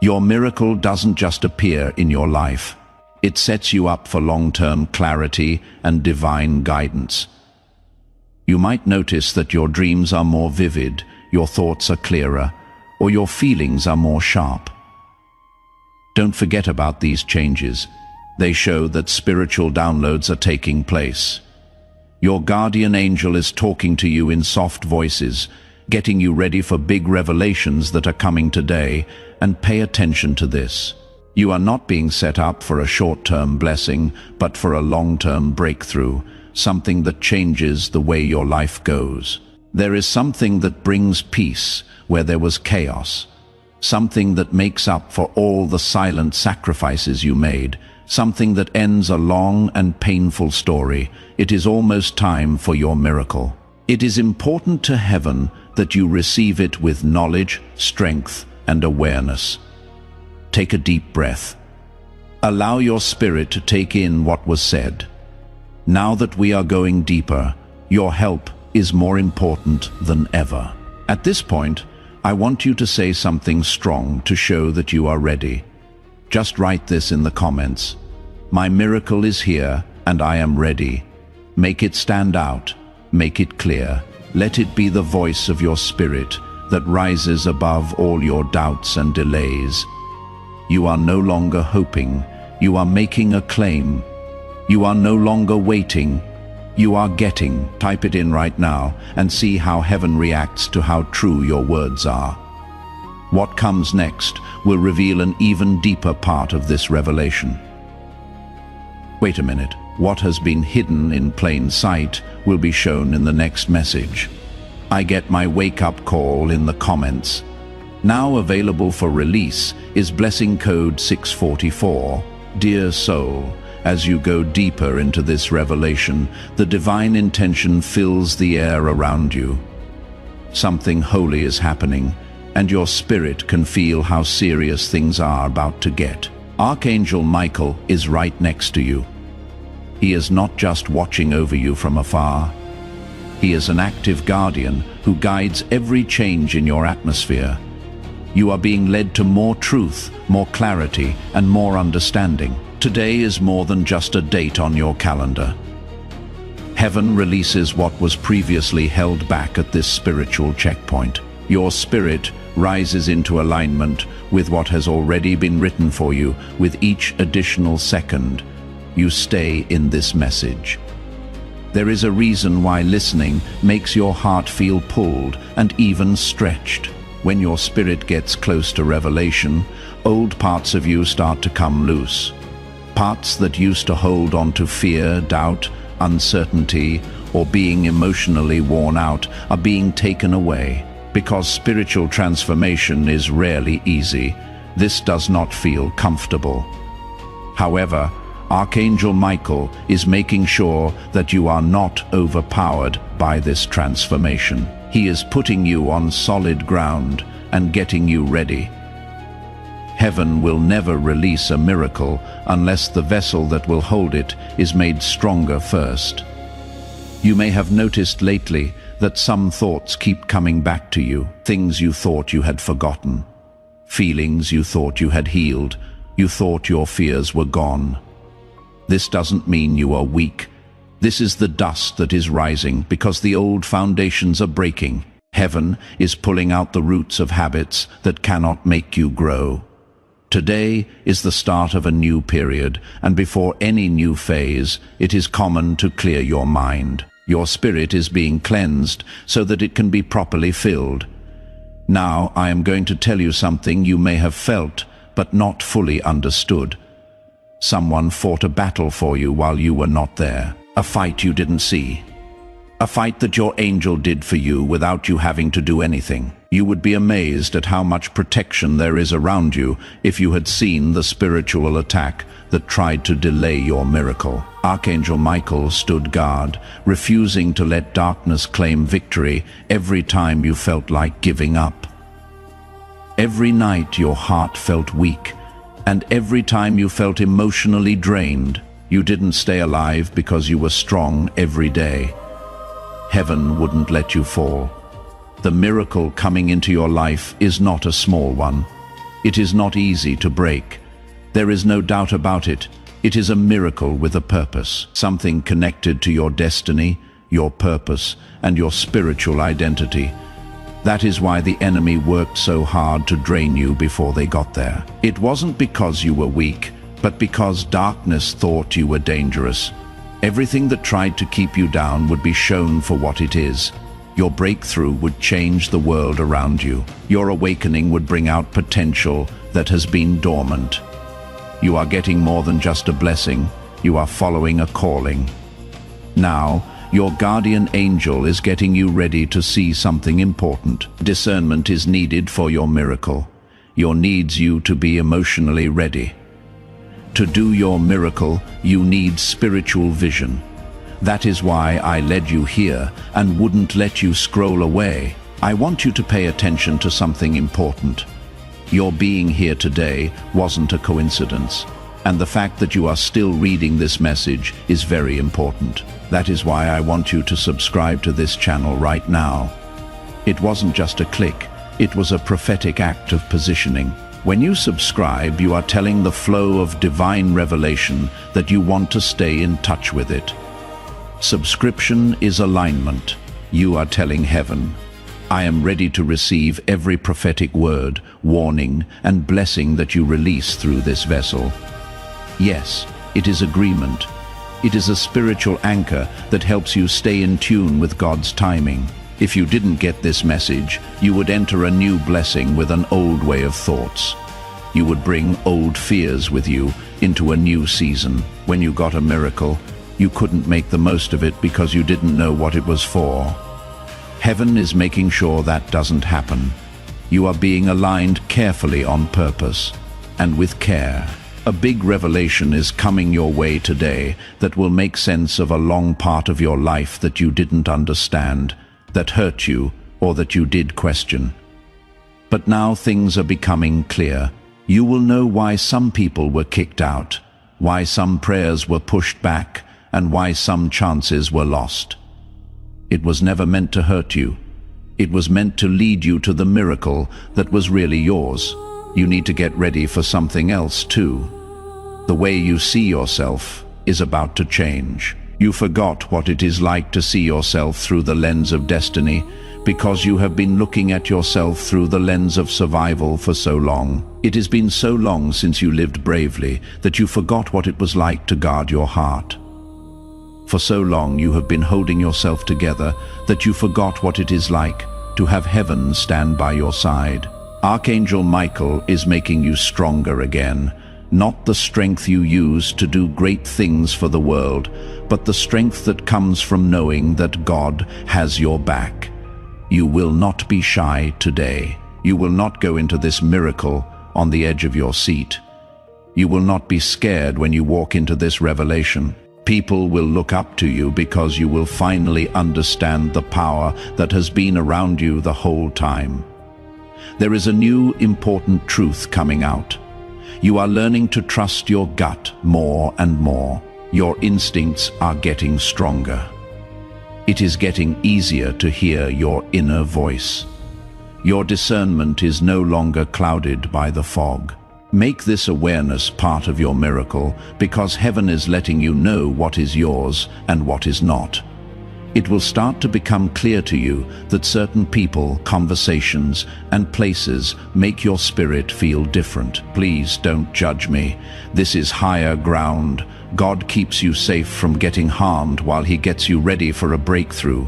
Your miracle doesn't just appear in your life. It sets you up for long-term clarity and divine guidance. You might notice that your dreams are more vivid, your thoughts are clearer, or your feelings are more sharp. Don't forget about these changes. They show that spiritual downloads are taking place. Your guardian angel is talking to you in soft voices, getting you ready for big revelations that are coming today, and pay attention to this. You are not being set up for a short-term blessing, but for a long-term breakthrough, something that changes the way your life goes. There is something that brings peace where there was chaos, something that makes up for all the silent sacrifices you made, something that ends a long and painful story. It is almost time for your miracle. It is important to heaven that you receive it with knowledge, strength, and awareness. Take a deep breath. Allow your spirit to take in what was said. Now that we are going deeper, your help is more important than ever. At this point, I want you to say something strong to show that you are ready. Just write this in the comments. My miracle is here and I am ready. Make it stand out. Make it clear. Let it be the voice of your spirit that rises above all your doubts and delays. You are no longer hoping. You are making a claim. You are no longer waiting. You are getting. Type it in right now and see how heaven reacts to how true your words are. What comes next will reveal an even deeper part of this revelation. Wait a minute. What has been hidden in plain sight will be shown in the next message. I get my wake-up call in the comments. Now available for release is blessing code 644. Dear soul, as you go deeper into this revelation, the divine intention fills the air around you. Something holy is happening, and your spirit can feel how serious things are about to get. Archangel Michael is right next to you. He is not just watching over you from afar. He is an active guardian who guides every change in your atmosphere. You are being led to more truth, more clarity, and more understanding. Today is more than just a date on your calendar. Heaven releases what was previously held back at this spiritual checkpoint. Your spirit rises into alignment with what has already been written for you. With each additional second, you stay in this message. There is a reason why listening makes your heart feel pulled and even stretched. When your spirit gets close to revelation, old parts of you start to come loose. Parts that used to hold on to fear, doubt, uncertainty, or being emotionally worn out are being taken away. Because spiritual transformation is rarely easy, this does not feel comfortable. However, Archangel Michael is making sure that you are not overpowered by this transformation. He is putting you on solid ground and getting you ready. Heaven will never release a miracle unless the vessel that will hold it is made stronger first. You may have noticed lately that some thoughts keep coming back to you, things you thought you had forgotten, feelings you thought you had healed, you thought your fears were gone. This doesn't mean you are weak. This is the dust that is rising because the old foundations are breaking. Heaven is pulling out the roots of habits that cannot make you grow. Today is the start of a new period, and before any new phase, it is common to clear your mind. Your spirit is being cleansed so that it can be properly filled. Now I am going to tell you something you may have felt, but not fully understood. Someone fought a battle for you while you were not there. A fight you didn't see. A fight that your angel did for you without you having to do anything. You would be amazed at how much protection there is around you if you had seen the spiritual attack that tried to delay your miracle. Archangel Michael stood guard, refusing to let darkness claim victory every time you felt like giving up. Every night your heart felt weak, and every time you felt emotionally drained, you didn't stay alive because you were strong every day. Heaven wouldn't let you fall. The miracle coming into your life is not a small one. It is not easy to break. There is no doubt about it. It is a miracle with a purpose, something connected to your destiny, your purpose, and your spiritual identity. That is why the enemy worked so hard to drain you before they got there. It wasn't because you were weak, but because darkness thought you were dangerous. Everything that tried to keep you down would be shown for what it is. Your breakthrough would change the world around you. Your awakening would bring out potential that has been dormant. You are getting more than just a blessing. You are following a calling. Now, your guardian angel is getting you ready to see something important. Discernment is needed for your miracle. Your needs you to be emotionally ready. To do your miracle, you need spiritual vision. That is why I led you here and wouldn't let you scroll away. I want you to pay attention to something important. Your being here today wasn't a coincidence, and the fact that you are still reading this message is very important. That is why I want you to subscribe to this channel right now. It wasn't just a click, it was a prophetic act of positioning. When you subscribe, you are telling the flow of divine revelation that you want to stay in touch with it. Subscription is alignment. You are telling heaven, I am ready to receive every prophetic word, warning, and blessing that you release through this vessel. Yes, it is agreement. It is a spiritual anchor that helps you stay in tune with God's timing. If you didn't get this message, you would enter a new blessing with an old way of thoughts. You would bring old fears with you into a new season. When you got a miracle, you couldn't make the most of it because you didn't know what it was for. Heaven is making sure that doesn't happen. You are being aligned carefully on purpose and with care. A big revelation is coming your way today that will make sense of a long part of your life that you didn't understand, that hurt you, or that you did question. But now things are becoming clear. You will know why some people were kicked out, why some prayers were pushed back, and why some chances were lost. It was never meant to hurt you. It was meant to lead you to the miracle that was really yours. You need to get ready for something else too. The way you see yourself is about to change. You forgot what it is like to see yourself through the lens of destiny because you have been looking at yourself through the lens of survival for so long. It has been so long since you lived bravely that you forgot what it was like to guard your heart. For so long you have been holding yourself together that you forgot what it is like to have heaven stand by your side. Archangel Michael is making you stronger again. Not the strength you use to do great things for the world, but the strength that comes from knowing that God has your back. You will not be shy today. You will not go into this miracle on the edge of your seat. You will not be scared when you walk into this revelation. People will look up to you because you will finally understand the power that has been around you the whole time. There is a new important truth coming out. You are learning to trust your gut more and more. Your instincts are getting stronger. It is getting easier to hear your inner voice. Your discernment is no longer clouded by the fog. Make this awareness part of your miracle because heaven is letting you know what is yours and what is not. It will start to become clear to you that certain people, conversations, and places make your spirit feel different. Please don't judge me. This is higher ground. God keeps you safe from getting harmed while He gets you ready for a breakthrough.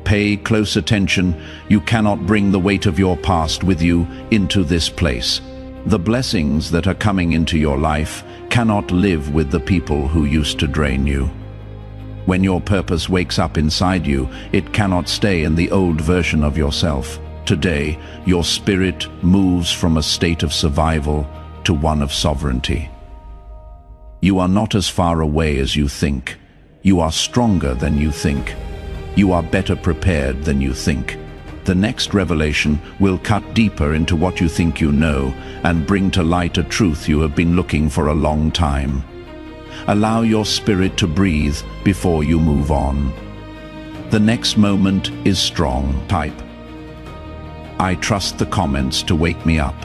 Pay close attention. You cannot bring the weight of your past with you into this place. The blessings that are coming into your life cannot live with the people who used to drain you. When your purpose wakes up inside you, it cannot stay in the old version of yourself. Today, your spirit moves from a state of survival to one of sovereignty. You are not as far away as you think. You are stronger than you think. You are better prepared than you think. The next revelation will cut deeper into what you think you know and bring to light a truth you have been looking for a long time. Allow your spirit to breathe before you move on. The next moment is strong. Type, I trust the comments to wake me up.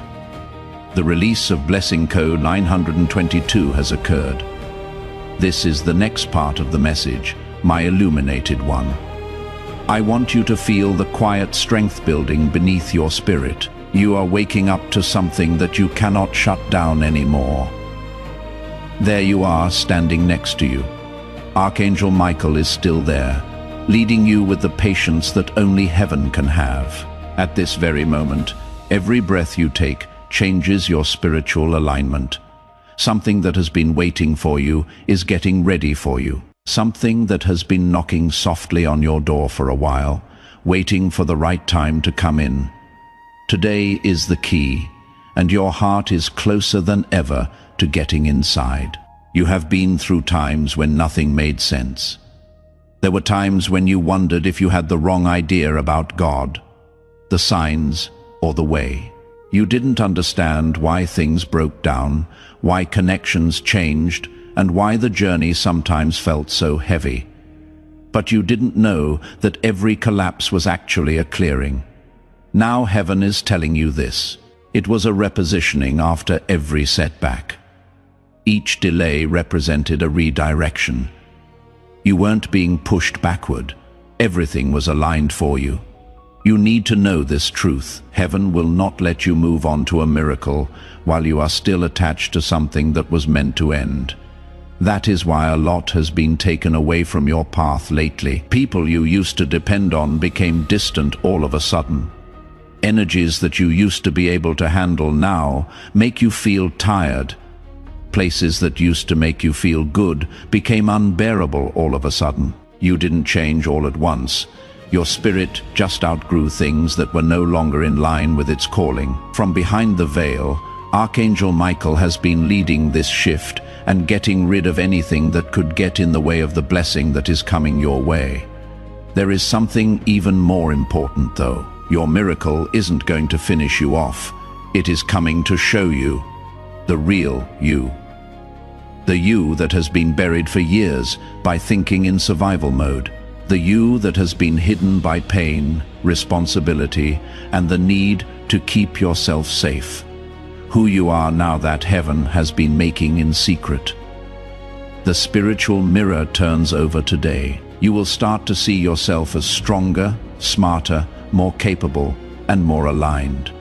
The release of blessing code 922 has occurred. This is the next part of the message, my illuminated one. I want you to feel the quiet strength building beneath your spirit. You are waking up to something that you cannot shut down anymore. There you are, standing next to you. Archangel Michael is still there, leading you with the patience that only heaven can have. At this very moment, every breath you take changes your spiritual alignment. Something that has been waiting for you is getting ready for you. Something that has been knocking softly on your door for a while, waiting for the right time to come in. Today is the key, and your heart is closer than ever to getting inside. You have been through times when nothing made sense. There were times when you wondered if you had the wrong idea about God, the signs, or the way. You didn't understand why things broke down, why connections changed, and why the journey sometimes felt so heavy. But you didn't know that every collapse was actually a clearing. Now heaven is telling you this. It was a repositioning after every setback. Each delay represented a redirection. You weren't being pushed backward. Everything was aligned for you. You need to know this truth. Heaven will not let you move on to a miracle while you are still attached to something that was meant to end. That is why a lot has been taken away from your path lately. People you used to depend on became distant all of a sudden. Energies that you used to be able to handle now make you feel tired. Places that used to make you feel good became unbearable all of a sudden. You didn't change all at once. Your spirit just outgrew things that were no longer in line with its calling. From behind the veil, Archangel Michael has been leading this shift and getting rid of anything that could get in the way of the blessing that is coming your way. There is something even more important though. Your miracle isn't going to finish you off. It is coming to show you the real you. The you that has been buried for years by thinking in survival mode. The you that has been hidden by pain, responsibility, and the need to keep yourself safe. Who you are now that heaven has been making in secret. The spiritual mirror turns over today. You will start to see yourself as stronger, smarter, more capable, and more aligned.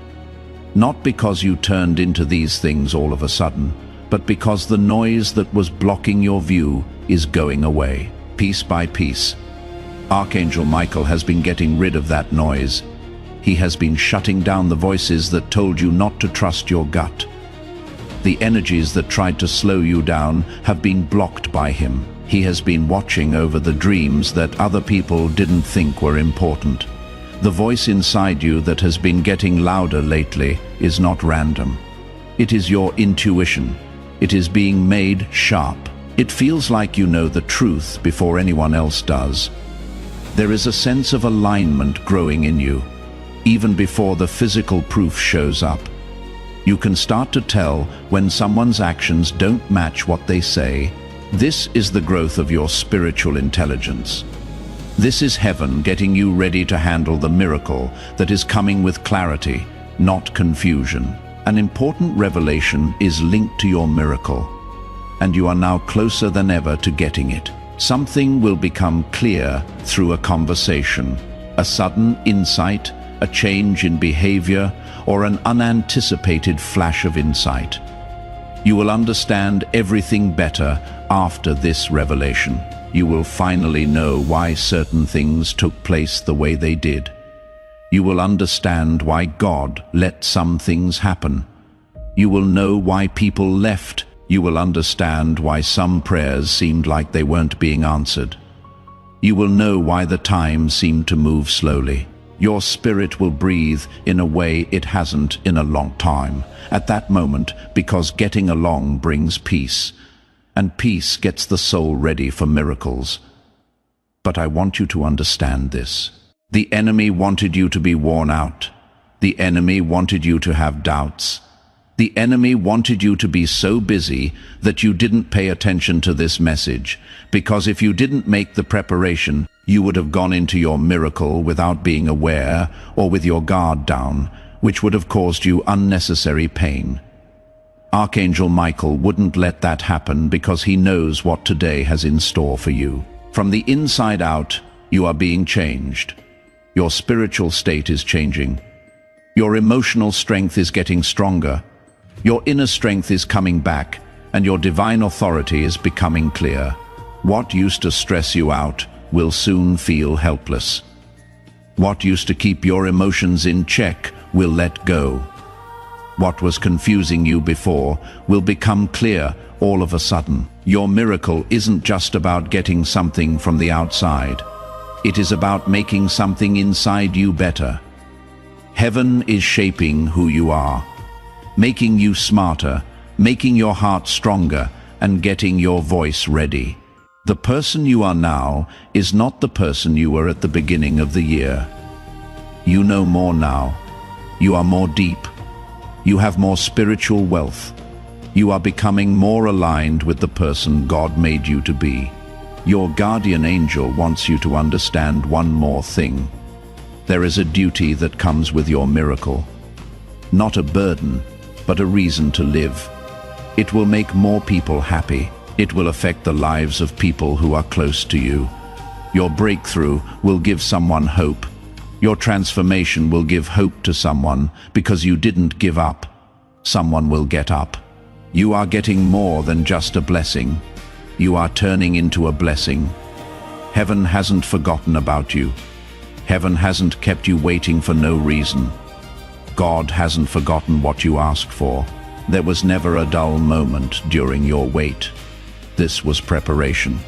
Not because you turned into these things all of a sudden, but because the noise that was blocking your view is going away, piece by piece. Archangel Michael has been getting rid of that noise. He has been shutting down the voices that told you not to trust your gut. The energies that tried to slow you down have been blocked by him. He has been watching over the dreams that other people didn't think were important. The voice inside you that has been getting louder lately is not random. It is your intuition. It is being made sharp. It feels like you know the truth before anyone else does. There is a sense of alignment growing in you, even before the physical proof shows up. You can start to tell when someone's actions don't match what they say. This is the growth of your spiritual intelligence. This is heaven getting you ready to handle the miracle that is coming with clarity, not confusion. An important revelation is linked to your miracle, and you are now closer than ever to getting it. Something will become clear through a conversation, a sudden insight, a change in behavior, or an unanticipated flash of insight. You will understand everything better after this revelation. You will finally know why certain things took place the way they did. You will understand why God let some things happen. You will know why people left. You will understand why some prayers seemed like they weren't being answered. You will know why the time seemed to move slowly. Your spirit will breathe in a way it hasn't in a long time at that moment, because getting along brings peace, and peace gets the soul ready for miracles. But I want you to understand this. The enemy wanted you to be worn out. The enemy wanted you to have doubts. The enemy wanted you to be so busy that you didn't pay attention to this message, because if you didn't make the preparation, you would have gone into your miracle without being aware or with your guard down, which would have caused you unnecessary pain. Archangel Michael wouldn't let that happen because he knows what today has in store for you. From the inside out, you are being changed. Your spiritual state is changing. Your emotional strength is getting stronger. Your inner strength is coming back, and your divine authority is becoming clear. What used to stress you out will soon feel helpless. What used to keep your emotions in check will let go. What was confusing you before will become clear all of a sudden. Your miracle isn't just about getting something from the outside. It is about making something inside you better. Heaven is shaping who you are, making you smarter, making your heart stronger and getting your voice ready. The person you are now is not the person you were at the beginning of the year. You know more now. You are more deep. You have more spiritual wealth. You are becoming more aligned with the person God made you to be. Your guardian angel wants you to understand one more thing. There is a duty that comes with your miracle. Not a burden, but a reason to live. It will make more people happy. It will affect the lives of people who are close to you. Your breakthrough will give someone hope. Your transformation will give hope to someone because you didn't give up. Someone will get up. You are getting more than just a blessing. You are turning into a blessing. Heaven hasn't forgotten about you. Heaven hasn't kept you waiting for no reason. God hasn't forgotten what you asked for. There was never a dull moment during your wait. This was preparation.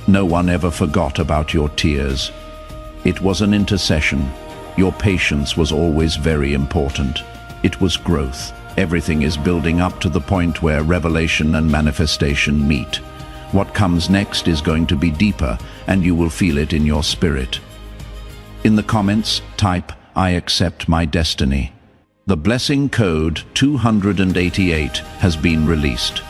No one ever forgot about your tears. It was an intercession. Your patience was always very important. It was growth. Everything is building up to the point where revelation and manifestation meet. What comes next is going to be deeper, and you will feel it in your spirit. In the comments, type, "I accept my destiny." The blessing code 288 has been released.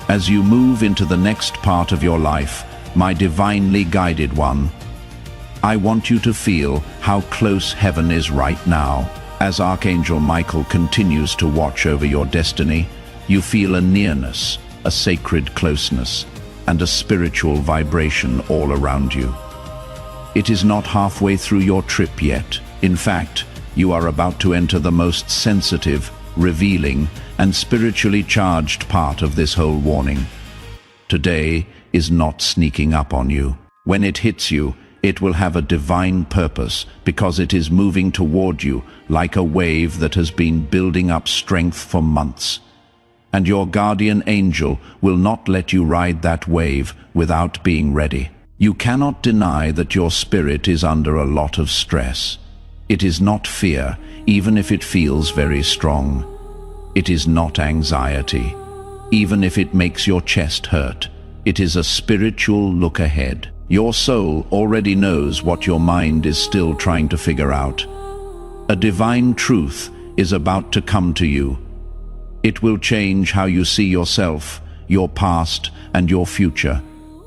As you move into the next part of your life, my divinely guided one, I want you to feel how close heaven is right now. As Archangel Michael continues to watch over your destiny, you feel a nearness, a sacred closeness, and a spiritual vibration all around you. It is not halfway through your trip yet. In fact, you are about to enter the most sensitive, revealing, and spiritually charged part of this whole warning. Today is not sneaking up on you. When it hits you, it will have a divine purpose because it is moving toward you like a wave that has been building up strength for months. And your guardian angel will not let you ride that wave without being ready. You cannot deny that your spirit is under a lot of stress. It is not fear, even if it feels very strong. It is not anxiety, even if it makes your chest hurt. It is a spiritual look ahead. Your soul already knows what your mind is still trying to figure out. A divine truth is about to come to you. It will change how you see yourself, your past, and your future.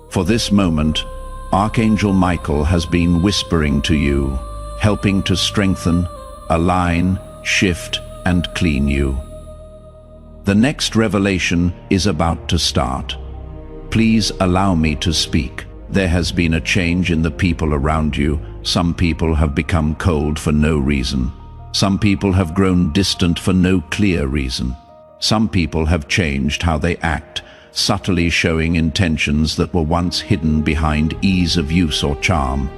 For this moment, Archangel Michael has been whispering to you, helping to strengthen, align, shift, and clean you. The next revelation is about to start. Please allow me to speak. There has been a change in the people around you. Some people have become cold for no reason. Some people have grown distant for no clear reason. Some people have changed how they act, subtly showing intentions that were once hidden behind ease of use or charm.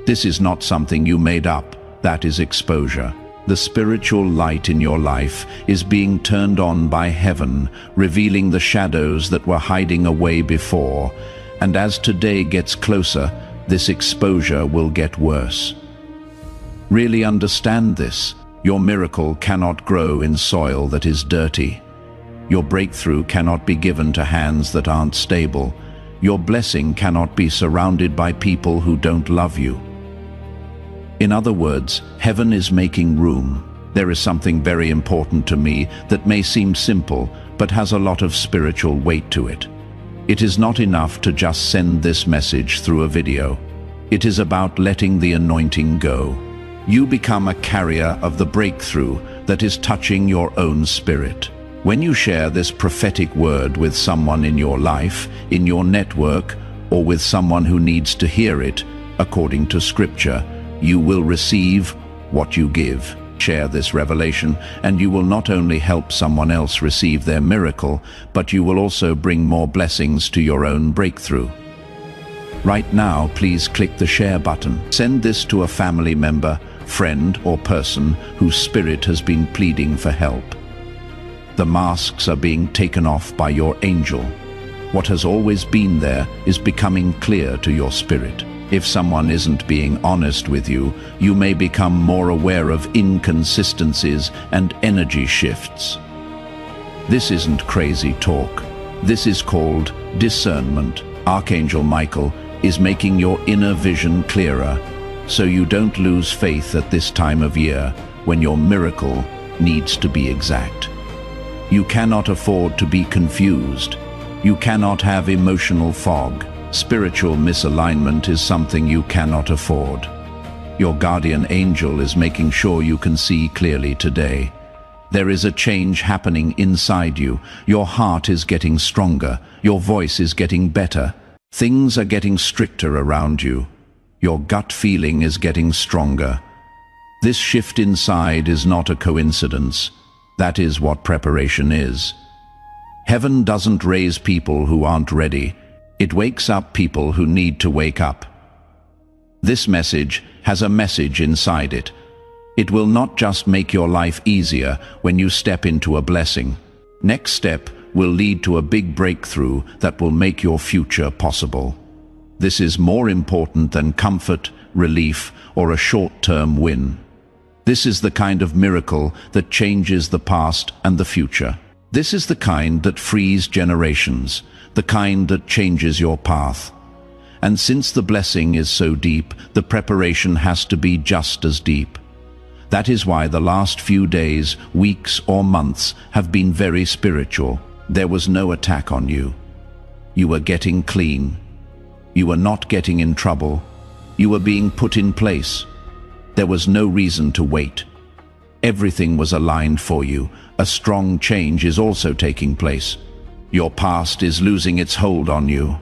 This is not something you made up, that is exposure. The spiritual light in your life is being turned on by heaven, revealing the shadows that were hiding away before. And as today gets closer, this exposure will get worse. Really understand this. Your miracle cannot grow in soil that is dirty. Your breakthrough cannot be given to hands that aren't stable. Your blessing cannot be surrounded by people who don't love you. In other words, heaven is making room. There is something very important to me that may seem simple, but has a lot of spiritual weight to it. It is not enough to just send this message through a video. It is about letting the anointing go. You become a carrier of the breakthrough that is touching your own spirit. When you share this prophetic word with someone in your life, in your network, or with someone who needs to hear it, according to Scripture, you will receive what you give. Share this revelation, and you will not only help someone else receive their miracle, but you will also bring more blessings to your own breakthrough. Right now, please click the share button. Send this to a family member, friend, or person whose spirit has been pleading for help. The masks are being taken off by your angel. What has always been there is becoming clear to your spirit. If someone isn't being honest with you, you may become more aware of inconsistencies and energy shifts. This isn't crazy talk. This is called discernment. Archangel Michael is making your inner vision clearer, so you don't lose faith at this time of year when your miracle needs to be exact. You cannot afford to be confused. You cannot have emotional fog. Spiritual misalignment is something you cannot afford. Your guardian angel is making sure you can see clearly today. There is a change happening inside you. Your heart is getting stronger. Your voice is getting better. Things are getting stricter around you. Your gut feeling is getting stronger. This shift inside is not a coincidence. That is what preparation is. Heaven doesn't raise people who aren't ready. It wakes up people who need to wake up. This message has a message inside it. It will not just make your life easier when you step into a blessing. Next step will lead to a big breakthrough that will make your future possible. This is more important than comfort, relief, or a short-term win. This is the kind of miracle that changes the past and the future. This is the kind that frees generations, the kind that changes your path. And since the blessing is so deep, the preparation has to be just as deep. That is why the last few days, weeks, or months have been very spiritual. There was no attack on you. You were getting clean. You were not getting in trouble. You were being put in place. There was no reason to wait. Everything was aligned for you. A strong change is also taking place. Your past is losing its hold on you.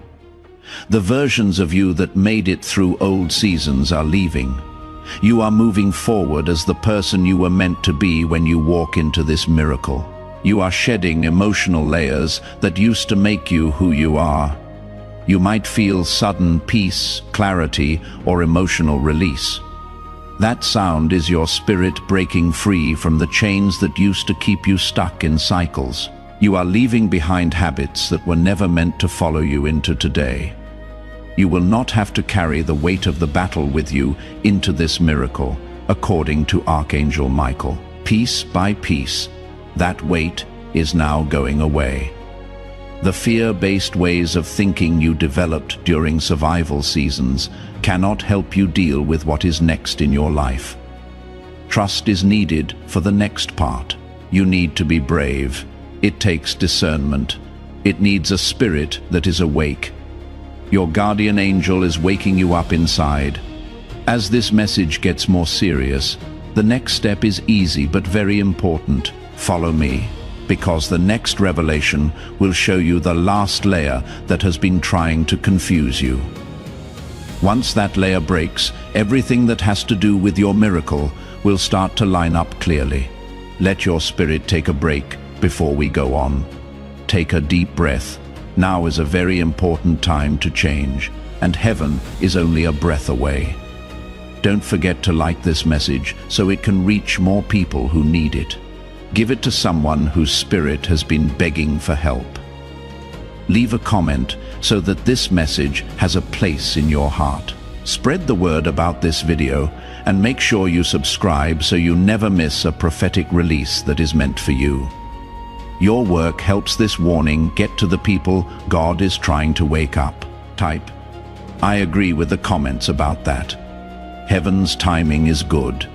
The versions of you that made it through old seasons are leaving. You are moving forward as the person you were meant to be when you walk into this miracle. You are shedding emotional layers that used to make you who you are. You might feel sudden peace, clarity, or emotional release. That sound is your spirit breaking free from the chains that used to keep you stuck in cycles. You are leaving behind habits that were never meant to follow you into today. You will not have to carry the weight of the battle with you into this miracle, according to Archangel Michael. Piece by piece, that weight is now going away. The fear-based ways of thinking you developed during survival seasons cannot help you deal with what is next in your life. Trust is needed for the next part. You need to be brave. It takes discernment. It needs a spirit that is awake. Your guardian angel is waking you up inside. As this message gets more serious, the next step is easy but very important. Follow me, because the next revelation will show you the last layer that has been trying to confuse you. Once that layer breaks, everything that has to do with your miracle will start to line up clearly. Let your spirit take a break before we go on. Take a deep breath. Now is a very important time to change, and heaven is only a breath away. Don't forget to like this message so it can reach more people who need it. Give it to someone whose spirit has been begging for help. Leave a comment so that this message has a place in your heart. Spread the word about this video and make sure you subscribe so you never miss a prophetic release that is meant for you. Your work helps this warning get to the people God is trying to wake up. Type, "I agree with the comments about that." Heaven's timing is good.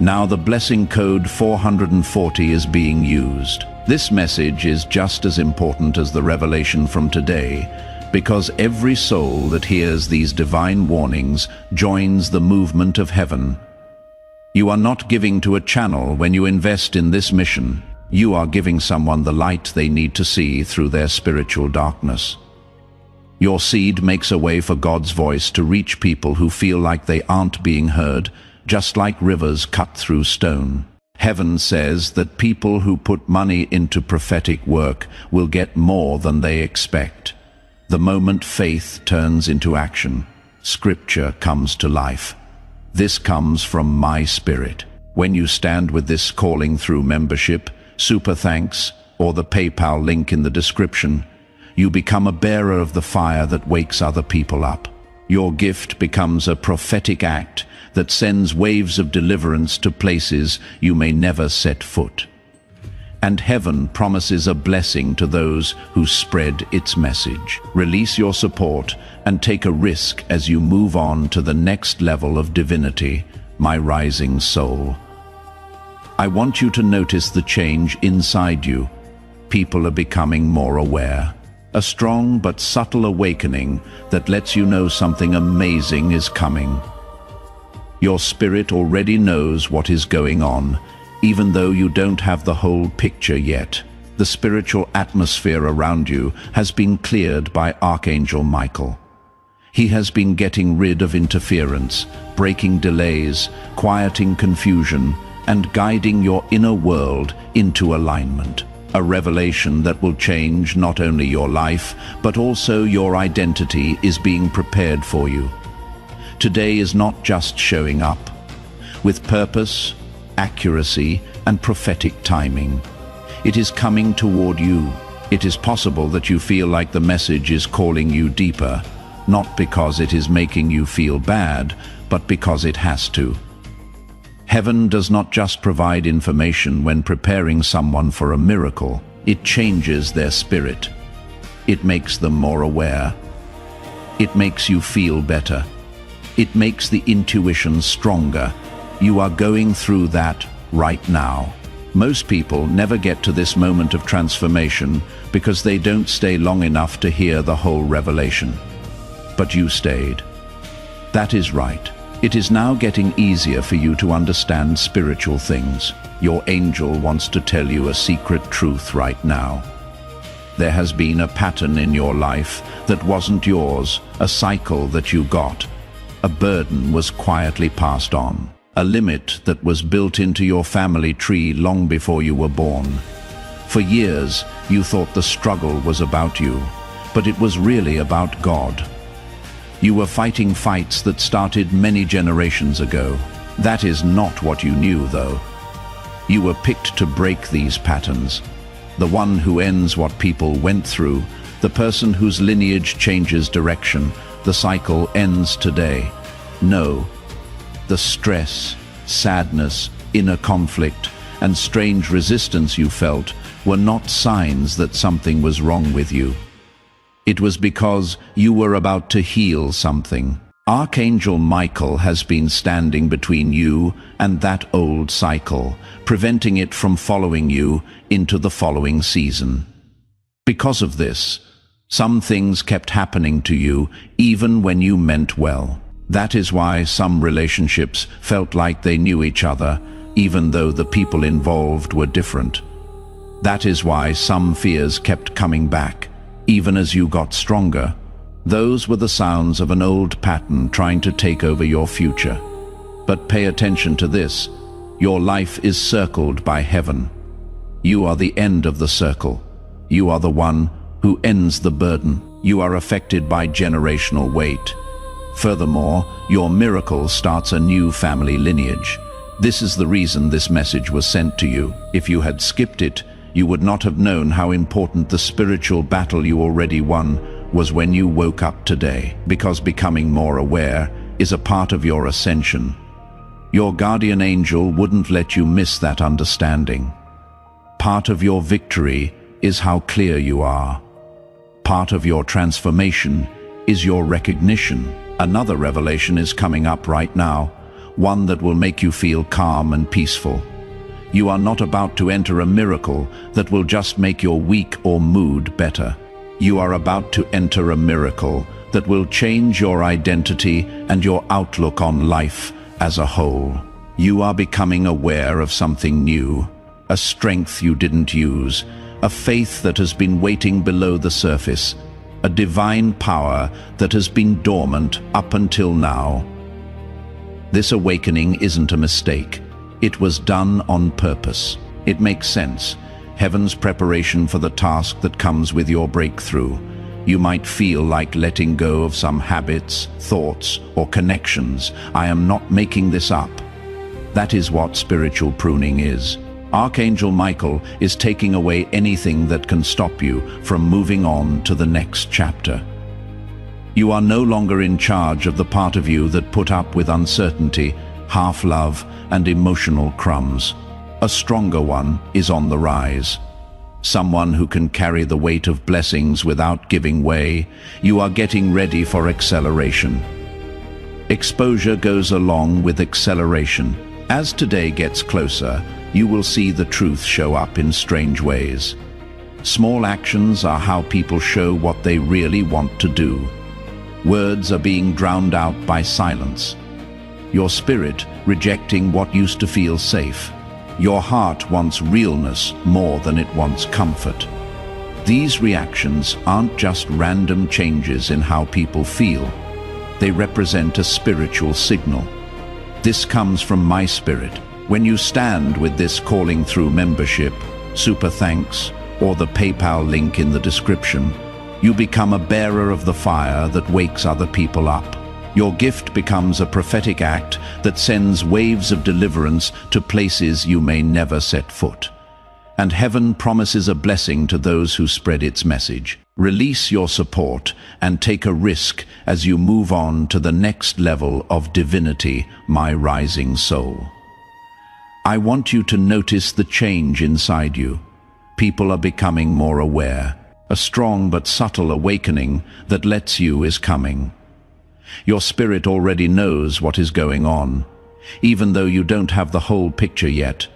Now the blessing code 440 is being used. This message is just as important as the revelation from today, because every soul that hears these divine warnings joins the movement of heaven. You are not giving to a channel when you invest in this mission. You are giving someone the light they need to see through their spiritual darkness. Your seed makes a way for God's voice to reach people who feel like they aren't being heard, just like rivers cut through stone. Heaven says that people who put money into prophetic work will get more than they expect. The moment faith turns into action, Scripture comes to life. This comes from my spirit. When you stand with this calling through membership, super thanks, or the PayPal link in the description, you become a bearer of the fire that wakes other people up. Your gift becomes a prophetic act that sends waves of deliverance to places you may never set foot. and heaven promises a blessing to those who spread its message. Release your support and take a risk as you move on to the next level of divinity, my rising soul. I want you to notice the change inside you. People are becoming more aware. A strong but subtle awakening that lets you know something amazing is coming. Your spirit already knows what is going on, even though you don't have the whole picture yet. The spiritual atmosphere around you has been cleared by Archangel Michael. He has been getting rid of interference, breaking delays, quieting confusion, and guiding your inner world into alignment. A revelation that will change not only your life, but also your identity is being prepared for you. Today is not just showing up. With purpose, accuracy, and prophetic timing, it is coming toward you. It is possible that you feel like the message is calling you deeper, not because it is making you feel bad, but because it has to. Heaven does not just provide information when preparing someone for a miracle. It changes their spirit. It makes them more aware. It makes you feel better. It makes the intuition stronger. You are going through that right now. Most people never get to this moment of transformation because they don't stay long enough to hear the whole revelation. But you stayed. That is right. It is now getting easier for you to understand spiritual things. Your angel wants to tell you a secret truth right now. There has been a pattern in your life that wasn't yours, a cycle that you got. A burden was quietly passed on. A limit that was built into your family tree long before you were born. For years, you thought the struggle was about you, but it was really about God. You were fighting fights that started many generations ago. That is not what you knew, though. You were picked to break these patterns. The one who ends what people went through, the person whose lineage changes direction, the cycle ends today. No. The stress, sadness, inner conflict, and strange resistance you felt were not signs that something was wrong with you. It was because you were about to heal something. Archangel Michael has been standing between you and that old cycle, preventing it from following you into the following season. Because of this, some things kept happening to you even when you meant well. That is why some relationships felt like they knew each other, even though the people involved were different. That is why some fears kept coming back, even as you got stronger. Those were the sounds of an old pattern trying to take over your future. But pay attention to this. Your life is circled by heaven. You are the end of the circle. You are the one who ends the burden. You are affected by generational weight. Furthermore, your miracle starts a new family lineage. This is the reason this message was sent to you. If you had skipped it, you would not have known how important the spiritual battle you already won was when you woke up today, because becoming more aware is a part of your ascension. Your guardian angel wouldn't let you miss that understanding. Part of your victory is how clear you are. Part of your transformation is your recognition. Another revelation is coming up right now, one that will make you feel calm and peaceful. You are not about to enter a miracle that will just make your week or mood better. You are about to enter a miracle that will change your identity and your outlook on life as a whole. You are becoming aware of something new, a strength you didn't use, a faith that has been waiting below the surface, a divine power that has been dormant up until now. This awakening isn't a mistake. It was done on purpose. It makes sense. Heaven's preparation for the task that comes with your breakthrough. You might feel like letting go of some habits, thoughts, or connections. I am not making this up. That is what spiritual pruning is. Archangel Michael is taking away anything that can stop you from moving on to the next chapter. You are no longer in charge of the part of you that put up with uncertainty, half-love, and emotional crumbs. A stronger one is on the rise. Someone who can carry the weight of blessings without giving way. You are getting ready for acceleration. Exposure goes along with acceleration. As today gets closer, you will see the truth show up in strange ways. Small actions are how people show what they really want to do. Words are being drowned out by silence. Your spirit rejecting what used to feel safe. Your heart wants realness more than it wants comfort. These reactions aren't just random changes in how people feel. They represent a spiritual signal. This comes from my spirit. When you stand with this calling through membership, super thanks, or the PayPal link in the description, you become a bearer of the fire that wakes other people up. Your gift becomes a prophetic act that sends waves of deliverance to places you may never set foot. And heaven promises a blessing to those who spread its message. Release your support and take a risk as you move on to the next level of divinity, my rising soul. I want you to notice the change inside you. People are becoming more aware. A strong but subtle awakening that lets you is coming. Your spirit already knows what is going on, even though you don't have the whole picture yet.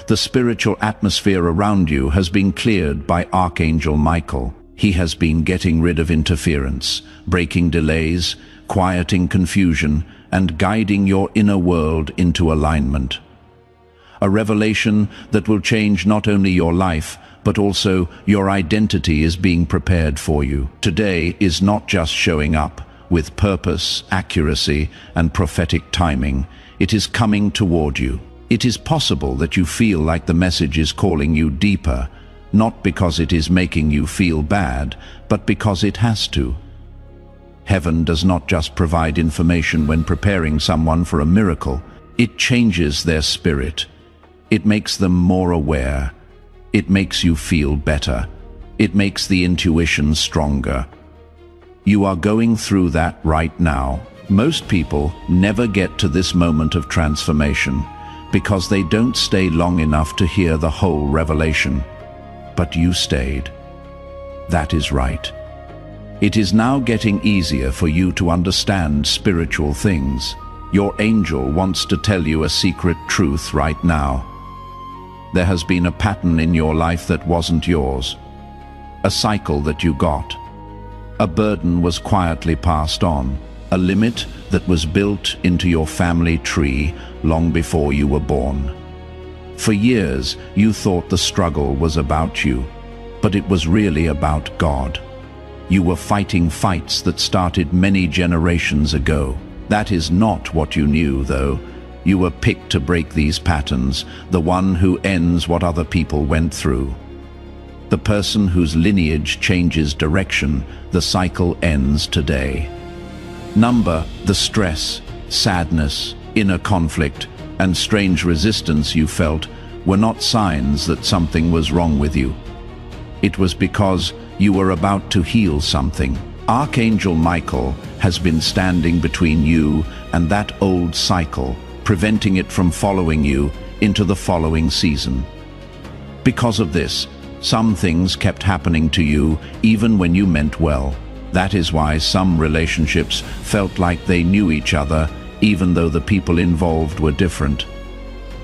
The spiritual atmosphere around you has been cleared by Archangel Michael. He has been getting rid of interference, breaking delays, quieting confusion, and guiding your inner world into alignment. A revelation that will change not only your life, but also your identity is being prepared for you. Today is not just showing up with purpose, accuracy, and prophetic timing. It is coming toward you. It is possible that you feel like the message is calling you deeper, not because it is making you feel bad, but because it has to. Heaven does not just provide information when preparing someone for a miracle. It changes their spirit. It makes them more aware. It makes you feel better. It makes the intuition stronger. You are going through that right now. Most people never get to this moment of transformation because they don't stay long enough to hear the whole revelation. But you stayed. That is right. It is now getting easier for you to understand spiritual things. Your angel wants to tell you a secret truth right now. There has been a pattern in your life that wasn't yours. A cycle that you got. A burden was quietly passed on, a limit that was built into your family tree long before you were born. For years, you thought the struggle was about you, but it was really about God. You were fighting fights that started many generations ago. That is not what you knew, though. You were picked to break these patterns, the one who ends what other people went through. The person whose lineage changes direction, the cycle ends today. The stress, sadness, inner conflict, and strange resistance you felt were not signs that something was wrong with you. It was because you were about to heal something. Archangel Michael has been standing between you and that old cycle, preventing it from following you into the following season. Because of this, some things kept happening to you even when you meant well. That is why some relationships felt like they knew each other even though the people involved were different.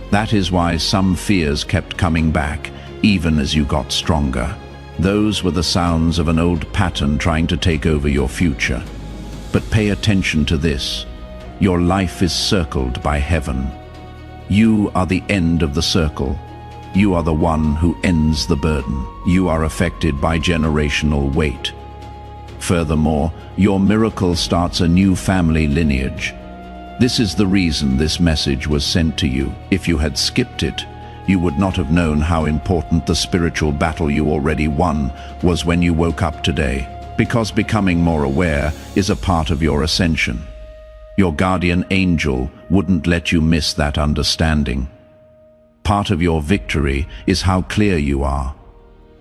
That is why some fears kept coming back even as you got stronger. Those were the sounds of an old pattern trying to take over your future. But pay attention to this. Your life is circled by heaven. You are the end of the circle. You are the one who ends the burden. You are affected by generational weight. Furthermore, your miracle starts a new family lineage. This is the reason this message was sent to you. If you had skipped it, you would not have known how important the spiritual battle you already won was when you woke up today. Because becoming more aware is a part of your ascension. Your guardian angel wouldn't let you miss that understanding. Part of your victory is how clear you are.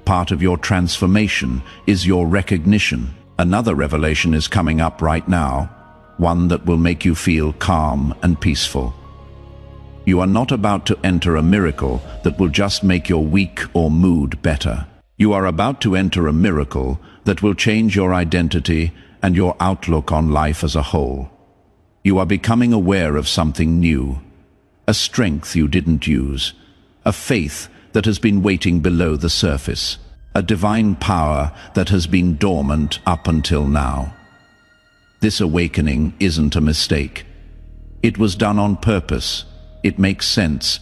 Part of your transformation is your recognition. Another revelation is coming up right now, one that will make you feel calm and peaceful. You are not about to enter a miracle that will just make your week or mood better. You are about to enter a miracle that will change your identity and your outlook on life as a whole. You are becoming aware of something new, a strength you didn't use, a faith that has been waiting below the surface, a divine power that has been dormant up until now. This awakening isn't a mistake. It was done on purpose. It makes sense.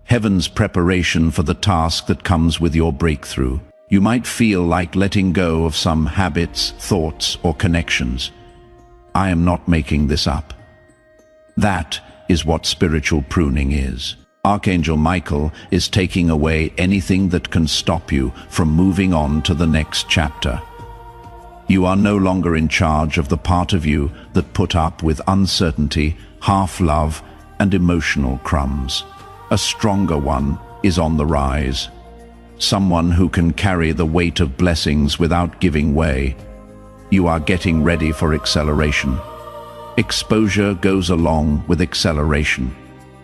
Heaven's preparation for the task that comes with your breakthrough. You might feel like letting go of some habits, thoughts, or connections. I am not making this up. That is what spiritual pruning is. Archangel Michael is taking away anything that can stop you from moving on to the next chapter. You are no longer in charge of the part of you that put up with uncertainty, half-love, and emotional crumbs. A stronger one is on the rise. Someone who can carry the weight of blessings without giving way. You are getting ready for acceleration. Exposure goes along with acceleration.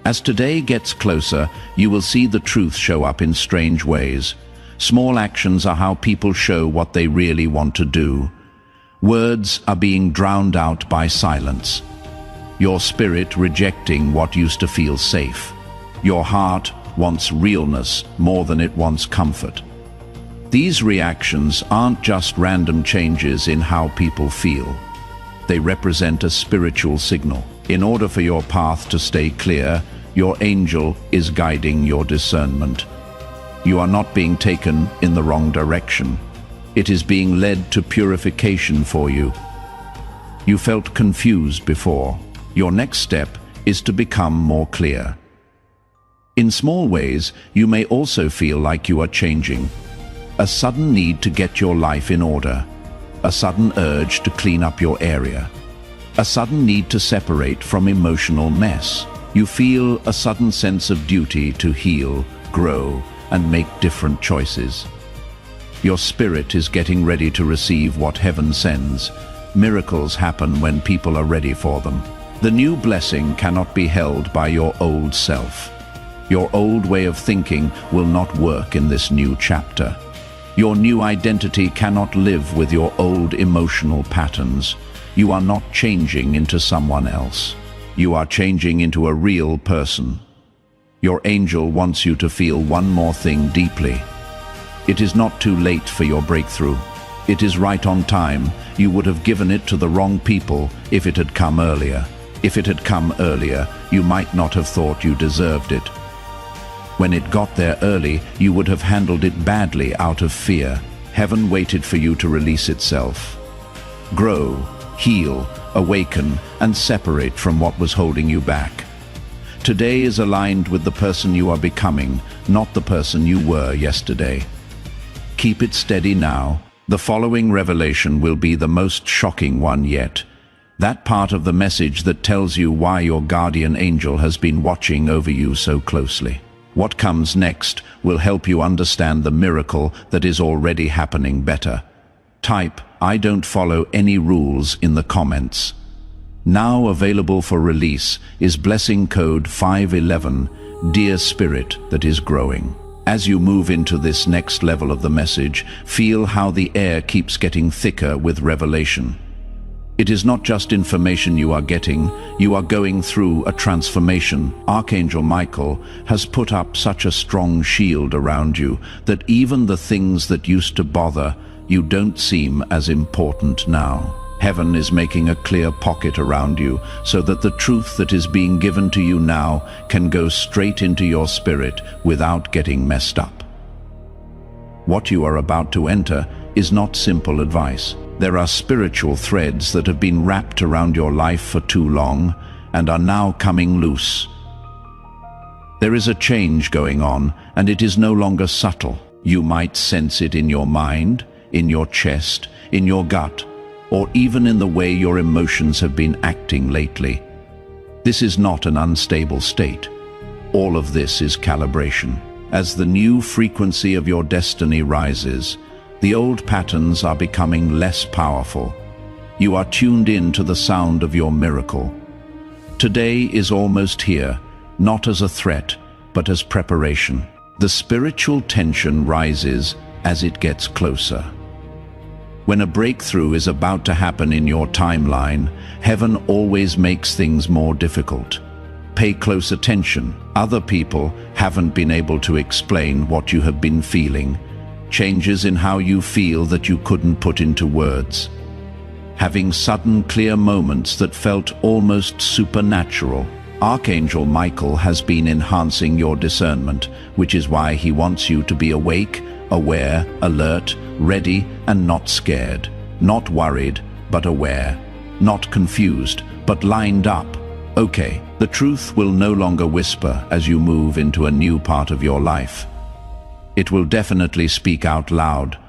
As today gets closer, you will see the truth show up in strange ways. Small actions are how people show what they really want to do. Words are being drowned out by silence. Your spirit rejecting what used to feel safe. Your heart wants realness more than it wants comfort. These reactions aren't just random changes in how people feel. They represent a spiritual signal. In order for your path to stay clear, your angel is guiding your discernment. You are not being taken in the wrong direction. It is being led to purification for you. You felt confused before. Your next step is to become more clear. In small ways, you may also feel like you are changing. A sudden need to get your life in order. A sudden urge to clean up your area. A sudden need to separate from emotional mess. You feel a sudden sense of duty to heal, grow, and make different choices. Your spirit is getting ready to receive what heaven sends. Miracles happen when people are ready for them. The new blessing cannot be held by your old self. Your old way of thinking will not work in this new chapter. Your new identity cannot live with your old emotional patterns. You are not changing into someone else. You are changing into a real person. Your angel wants you to feel one more thing deeply. It is not too late for your breakthrough. It is right on time. You would have given it to the wrong people if it had come earlier. If it had come earlier, you might not have thought you deserved it. When it got there early, you would have handled it badly out of fear. Heaven waited for you to release itself. Grow, heal, awaken, and separate from what was holding you back. Today is aligned with the person you are becoming, not the person you were yesterday. Keep it steady now. The following revelation will be the most shocking one yet. That part of the message that tells you why your guardian angel has been watching over you so closely. What comes next will help you understand the miracle that is already happening better. Type, "I don't follow any rules" in the comments. Now available for release is blessing code 511, Dear Spirit that is growing. As you move into this next level of the message, feel how the air keeps getting thicker with revelation. It is not just information you are getting, you are going through a transformation. Archangel Michael has put up such a strong shield around you that even the things that used to bother you don't seem as important now. Heaven is making a clear pocket around you so that the truth that is being given to you now can go straight into your spirit without getting messed up. What you are about to enter is not simple advice. There are spiritual threads that have been wrapped around your life for too long and are now coming loose. There is a change going on, and it is no longer subtle. You might sense it in your mind, in your chest, in your gut, or even in the way your emotions have been acting lately. This is not an unstable state. All of this is calibration. As the new frequency of your destiny rises, the old patterns are becoming less powerful. You are tuned in to the sound of your miracle. Today is almost here. not as a threat, but as preparation. The spiritual tension rises as it gets closer. When a breakthrough is about to happen in your timeline, heaven always makes things more difficult. Pay close attention. Other people haven't been able to explain what you have been feeling. Changes in how you feel that you couldn't put into words. Having sudden, clear moments that felt almost supernatural. Archangel Michael has been enhancing your discernment, which is why he wants you to be awake, aware, alert, ready, and not scared. Not worried, but aware. Not confused, but lined up. Okay, the truth will no longer whisper as you move into a new part of your life. It will definitely speak out loud.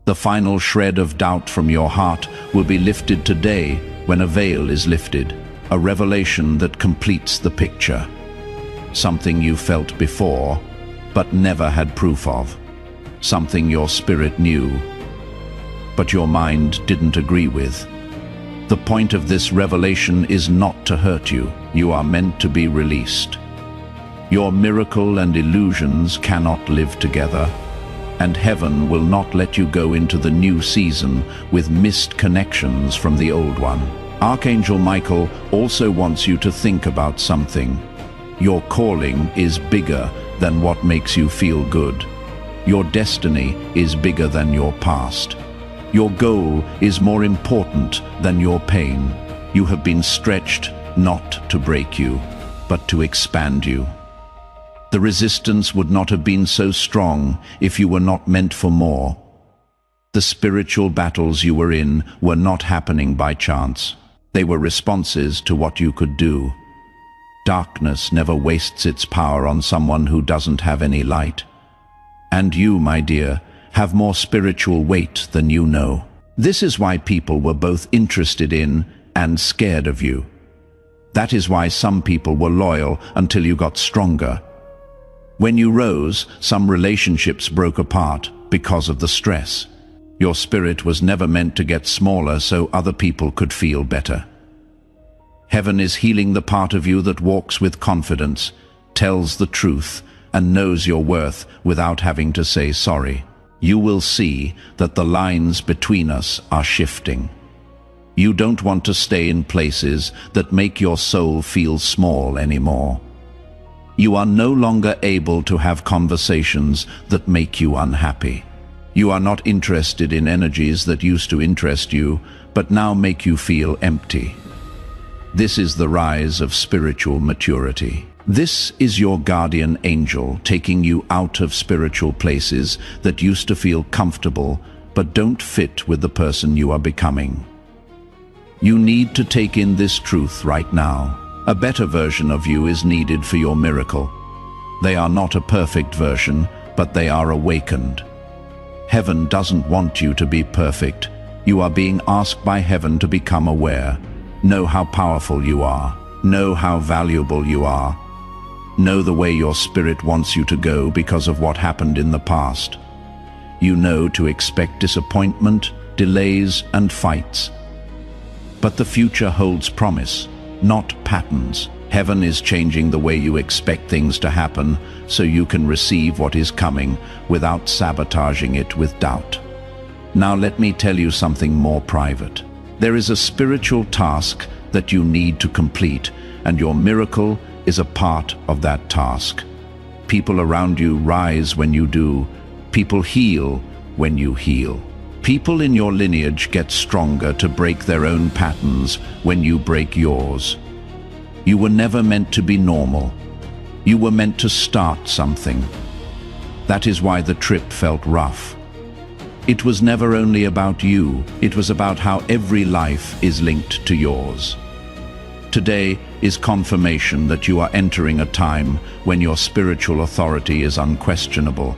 The final shred of doubt from your heart will be lifted today when a veil is lifted, a revelation that completes the picture. Something you felt before, but never had proof of. Something your spirit knew, but your mind didn't agree with. The point of this revelation is not to hurt you. You are meant to be released. Your miracle and illusions cannot live together, and heaven will not let you go into the new season with missed connections from the old one. Archangel Michael also wants you to think about something. Your calling is bigger than what makes you feel good. Your destiny is bigger than your past. Your goal is more important than your pain. You have been stretched not to break you, but to expand you. The resistance would not have been so strong if you were not meant for more. The spiritual battles you were in were not happening by chance. They were responses to what you could do. Darkness never wastes its power on someone who doesn't have any light. And you, my dear, have more spiritual weight than you know. This is why people were both interested in and scared of you. That is why some people were loyal until you got stronger. When you rose, some relationships broke apart because of the stress. Your spirit was never meant to get smaller so other people could feel better. Heaven is healing the part of you that walks with confidence, tells the truth, and knows your worth without having to say sorry. You will see that the lines between us are shifting. You don't want to stay in places that make your soul feel small anymore. You are no longer able to have conversations that make you unhappy. You are not interested in energies that used to interest you, but now make you feel empty. This is the rise of spiritual maturity. This is your guardian angel taking you out of spiritual places that used to feel comfortable but don't fit with the person you are becoming. You need to take in this truth right now. A better version of you is needed for your miracle. They are not a perfect version, but they are awakened. Heaven doesn't want you to be perfect. You are being asked by heaven to become aware. Know how powerful you are. Know how valuable you are. Know the way your spirit wants you to go because of what happened in the past. You know to expect disappointment, delays, and fights. But the future holds promise, not patterns. Heaven is changing the way you expect things to happen so you can receive what is coming without sabotaging it with doubt. Now let me tell you something more private. There is a spiritual task that you need to complete, and your miracle is a part of that task. People around you rise when you do. People heal when you heal. People in your lineage get stronger to break their own patterns when you break yours. You were never meant to be normal. You were meant to start something. That is why the trip felt rough. It was never only about you. It was about how every life is linked to yours. Today is confirmation that you are entering a time when your spiritual authority is unquestionable.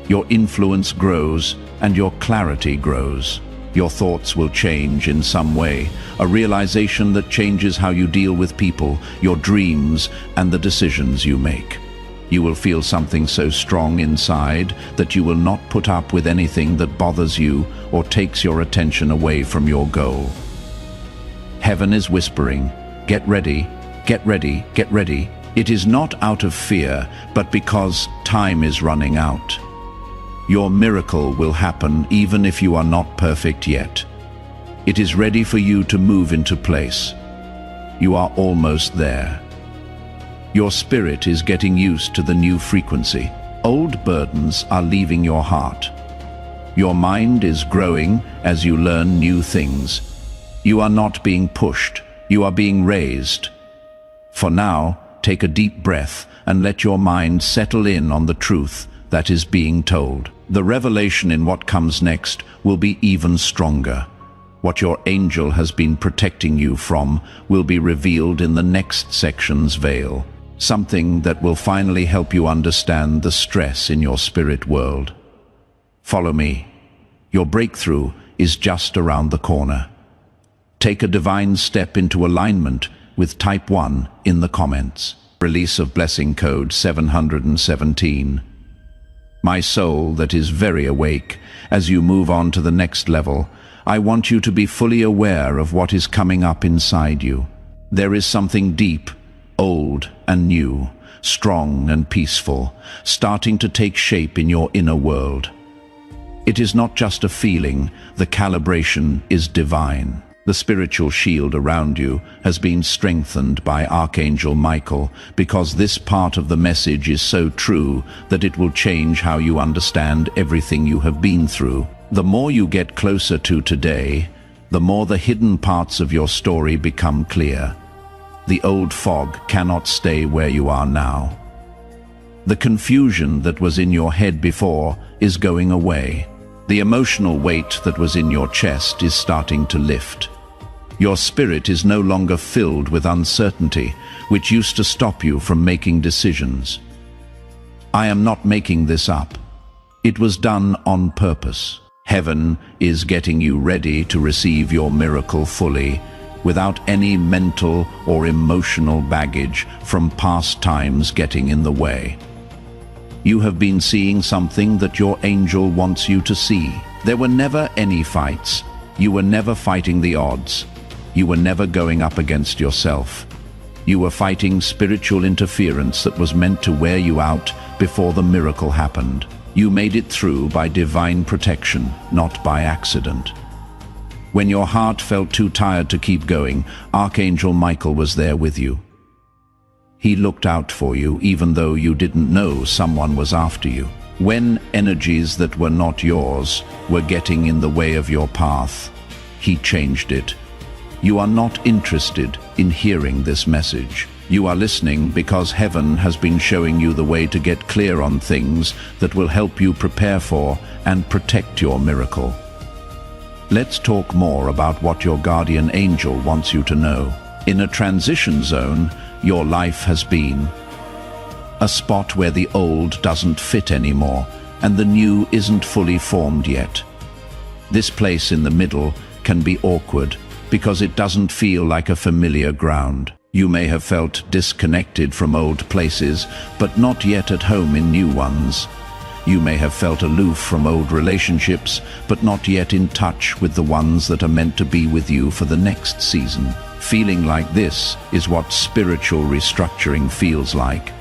Your influence grows and your clarity grows. Your thoughts will change in some way, a realization that changes how you deal with people, your dreams, and the decisions you make. You will feel something so strong inside that you will not put up with anything that bothers you or takes your attention away from your goal. Heaven is whispering, "Get ready, get ready, get ready." It is not out of fear, but because time is running out. Your miracle will happen even if you are not perfect yet. It is ready for you to move into place. You are almost there. Your spirit is getting used to the new frequency. Old burdens are leaving your heart. Your mind is growing as you learn new things. You are not being pushed, you are being raised. For now, take a deep breath and let your mind settle in on the truth that is being told. The revelation in what comes next will be even stronger. What your angel has been protecting you from will be revealed in the next section's veil. Something that will finally help you understand the stress in your spirit world. Follow me. Your breakthrough is just around the corner. Take a divine step into alignment with Type 1 in the comments. Release of Blessing Code 717. My soul that is very awake, as you move on to the next level, I want you to be fully aware of what is coming up inside you. There is something deep, old and new, strong and peaceful, starting to take shape in your inner world. It is not just a feeling, the calibration is divine. The spiritual shield around you has been strengthened by Archangel Michael because this part of the message is so true that it will change how you understand everything you have been through. The more you get closer to today, the more the hidden parts of your story become clear. The old fog cannot stay where you are now. The confusion that was in your head before is going away. The emotional weight that was in your chest is starting to lift. Your spirit is no longer filled with uncertainty, which used to stop you from making decisions. I am not making this up. It was done on purpose. Heaven is getting you ready to receive your miracle fully, without any mental or emotional baggage from past times getting in the way. You have been seeing something that your angel wants you to see. There were never any fights. You were never fighting the odds. You were never going up against yourself. You were fighting spiritual interference that was meant to wear you out before the miracle happened. You made it through by divine protection, not by accident. When your heart felt too tired to keep going, Archangel Michael was there with you. He looked out for you even though you didn't know someone was after you. When energies that were not yours were getting in the way of your path, he changed it. You are not interested in hearing this message. You are listening because heaven has been showing you the way to get clear on things that will help you prepare for and protect your miracle. Let's talk more about what your guardian angel wants you to know. In a transition zone, your life has been a spot where the old doesn't fit anymore and the new isn't fully formed yet. This place in the middle can be awkward because it doesn't feel like a familiar ground. You may have felt disconnected from old places, but not yet at home in new ones. You may have felt aloof from old relationships, but not yet in touch with the ones that are meant to be with you for the next season. Feeling like this is what spiritual restructuring feels like.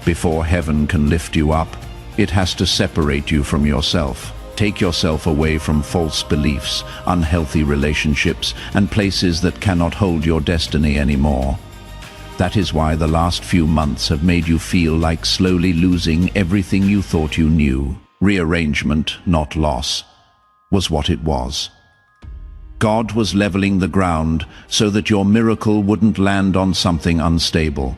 Before heaven can lift you up, it has to separate you from yourself. Take yourself away from false beliefs, unhealthy relationships, and places that cannot hold your destiny anymore. That is why the last few months have made you feel like slowly losing everything you thought you knew. Rearrangement, not loss, was what it was. God was leveling the ground so that your miracle wouldn't land on something unstable.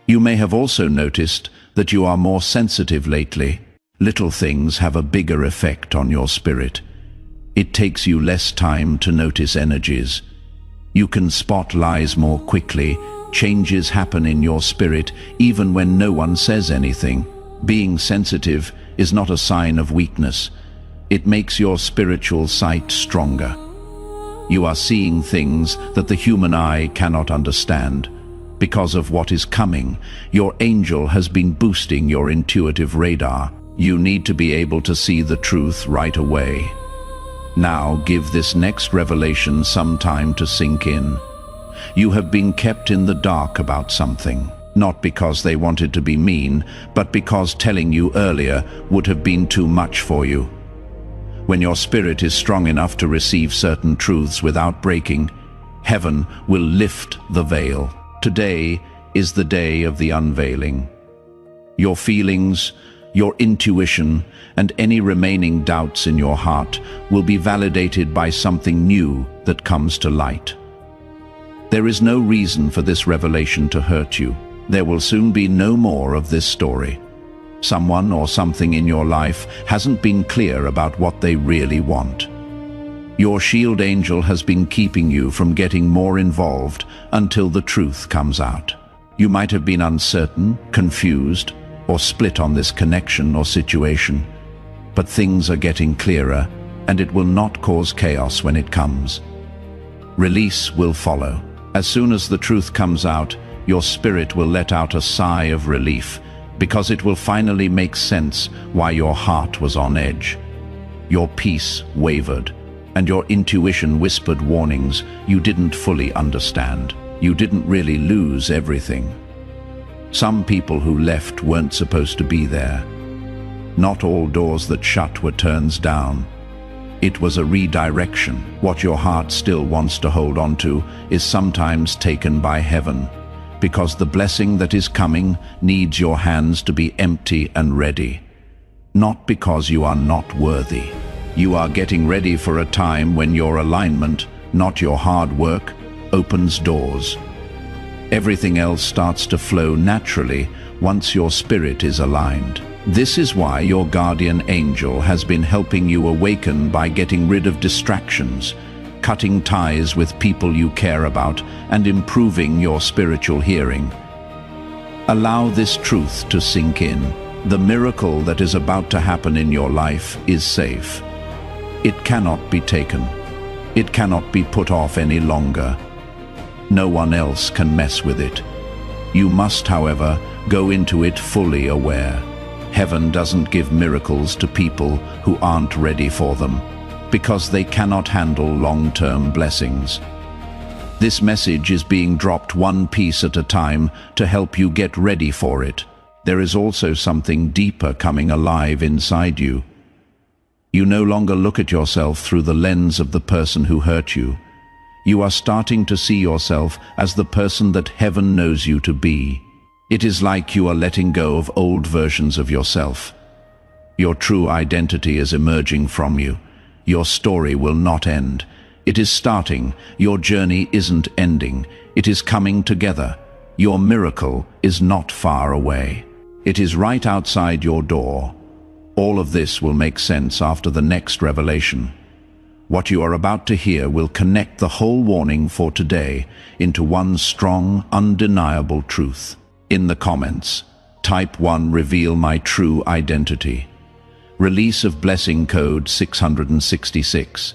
You may have also noticed that you are more sensitive lately. Little things have a bigger effect on your spirit. It takes you less time to notice energies. You can spot lies more quickly. Changes happen in your spirit even when no one says anything. Being sensitive is not a sign of weakness. It makes your spiritual sight stronger. You are seeing things that the human eye cannot understand. Because of what is coming, your angel has been boosting your intuitive radar. You need to be able to see the truth right away. Now give this next revelation some time to sink in. You have been kept in the dark about something. Not because they wanted to be mean, but because telling you earlier would have been too much for you. When your spirit is strong enough to receive certain truths without breaking, heaven will lift the veil. Today is the day of the unveiling. Your feelings, your intuition, and any remaining doubts in your heart will be validated by something new that comes to light. There is no reason for this revelation to hurt you. There will soon be no more of this story. Someone or something in your life hasn't been clear about what they really want. Your shield angel has been keeping you from getting more involved until the truth comes out. You might have been uncertain, confused, or split on this connection or situation, but things are getting clearer, and it will not cause chaos when it comes. Release will follow. As soon as the truth comes out, your spirit will let out a sigh of relief, because it will finally make sense why your heart was on edge. Your peace wavered, and your intuition whispered warnings you didn't fully understand. You didn't really lose everything. Some people who left weren't supposed to be there. Not all doors that shut were turns down. It was a redirection. What your heart still wants to hold on to is sometimes taken by heaven, because the blessing that is coming needs your hands to be empty and ready. Not because you are not worthy. You are getting ready for a time when your alignment, not your hard work, opens doors. Everything else starts to flow naturally once your spirit is aligned. This is why your guardian angel has been helping you awaken by getting rid of distractions, cutting ties with people you care about, and improving your spiritual hearing. Allow this truth to sink in. The miracle that is about to happen in your life is safe. It cannot be taken. It cannot be put off any longer. No one else can mess with it. You must, however, go into it fully aware. Heaven doesn't give miracles to people who aren't ready for them, because they cannot handle long-term blessings. This message is being dropped one piece at a time to help you get ready for it. There is also something deeper coming alive inside you. You no longer look at yourself through the lens of the person who hurt you. You are starting to see yourself as the person that heaven knows you to be. It is like you are letting go of old versions of yourself. Your true identity is emerging from you. Your story will not end. It is starting. Your journey isn't ending. It is coming together. Your miracle is not far away. It is right outside your door. All of this will make sense after the next revelation. What you are about to hear will connect the whole warning for today into one strong, undeniable truth. In the comments, type 1, reveal my true identity. Release of blessing code 666.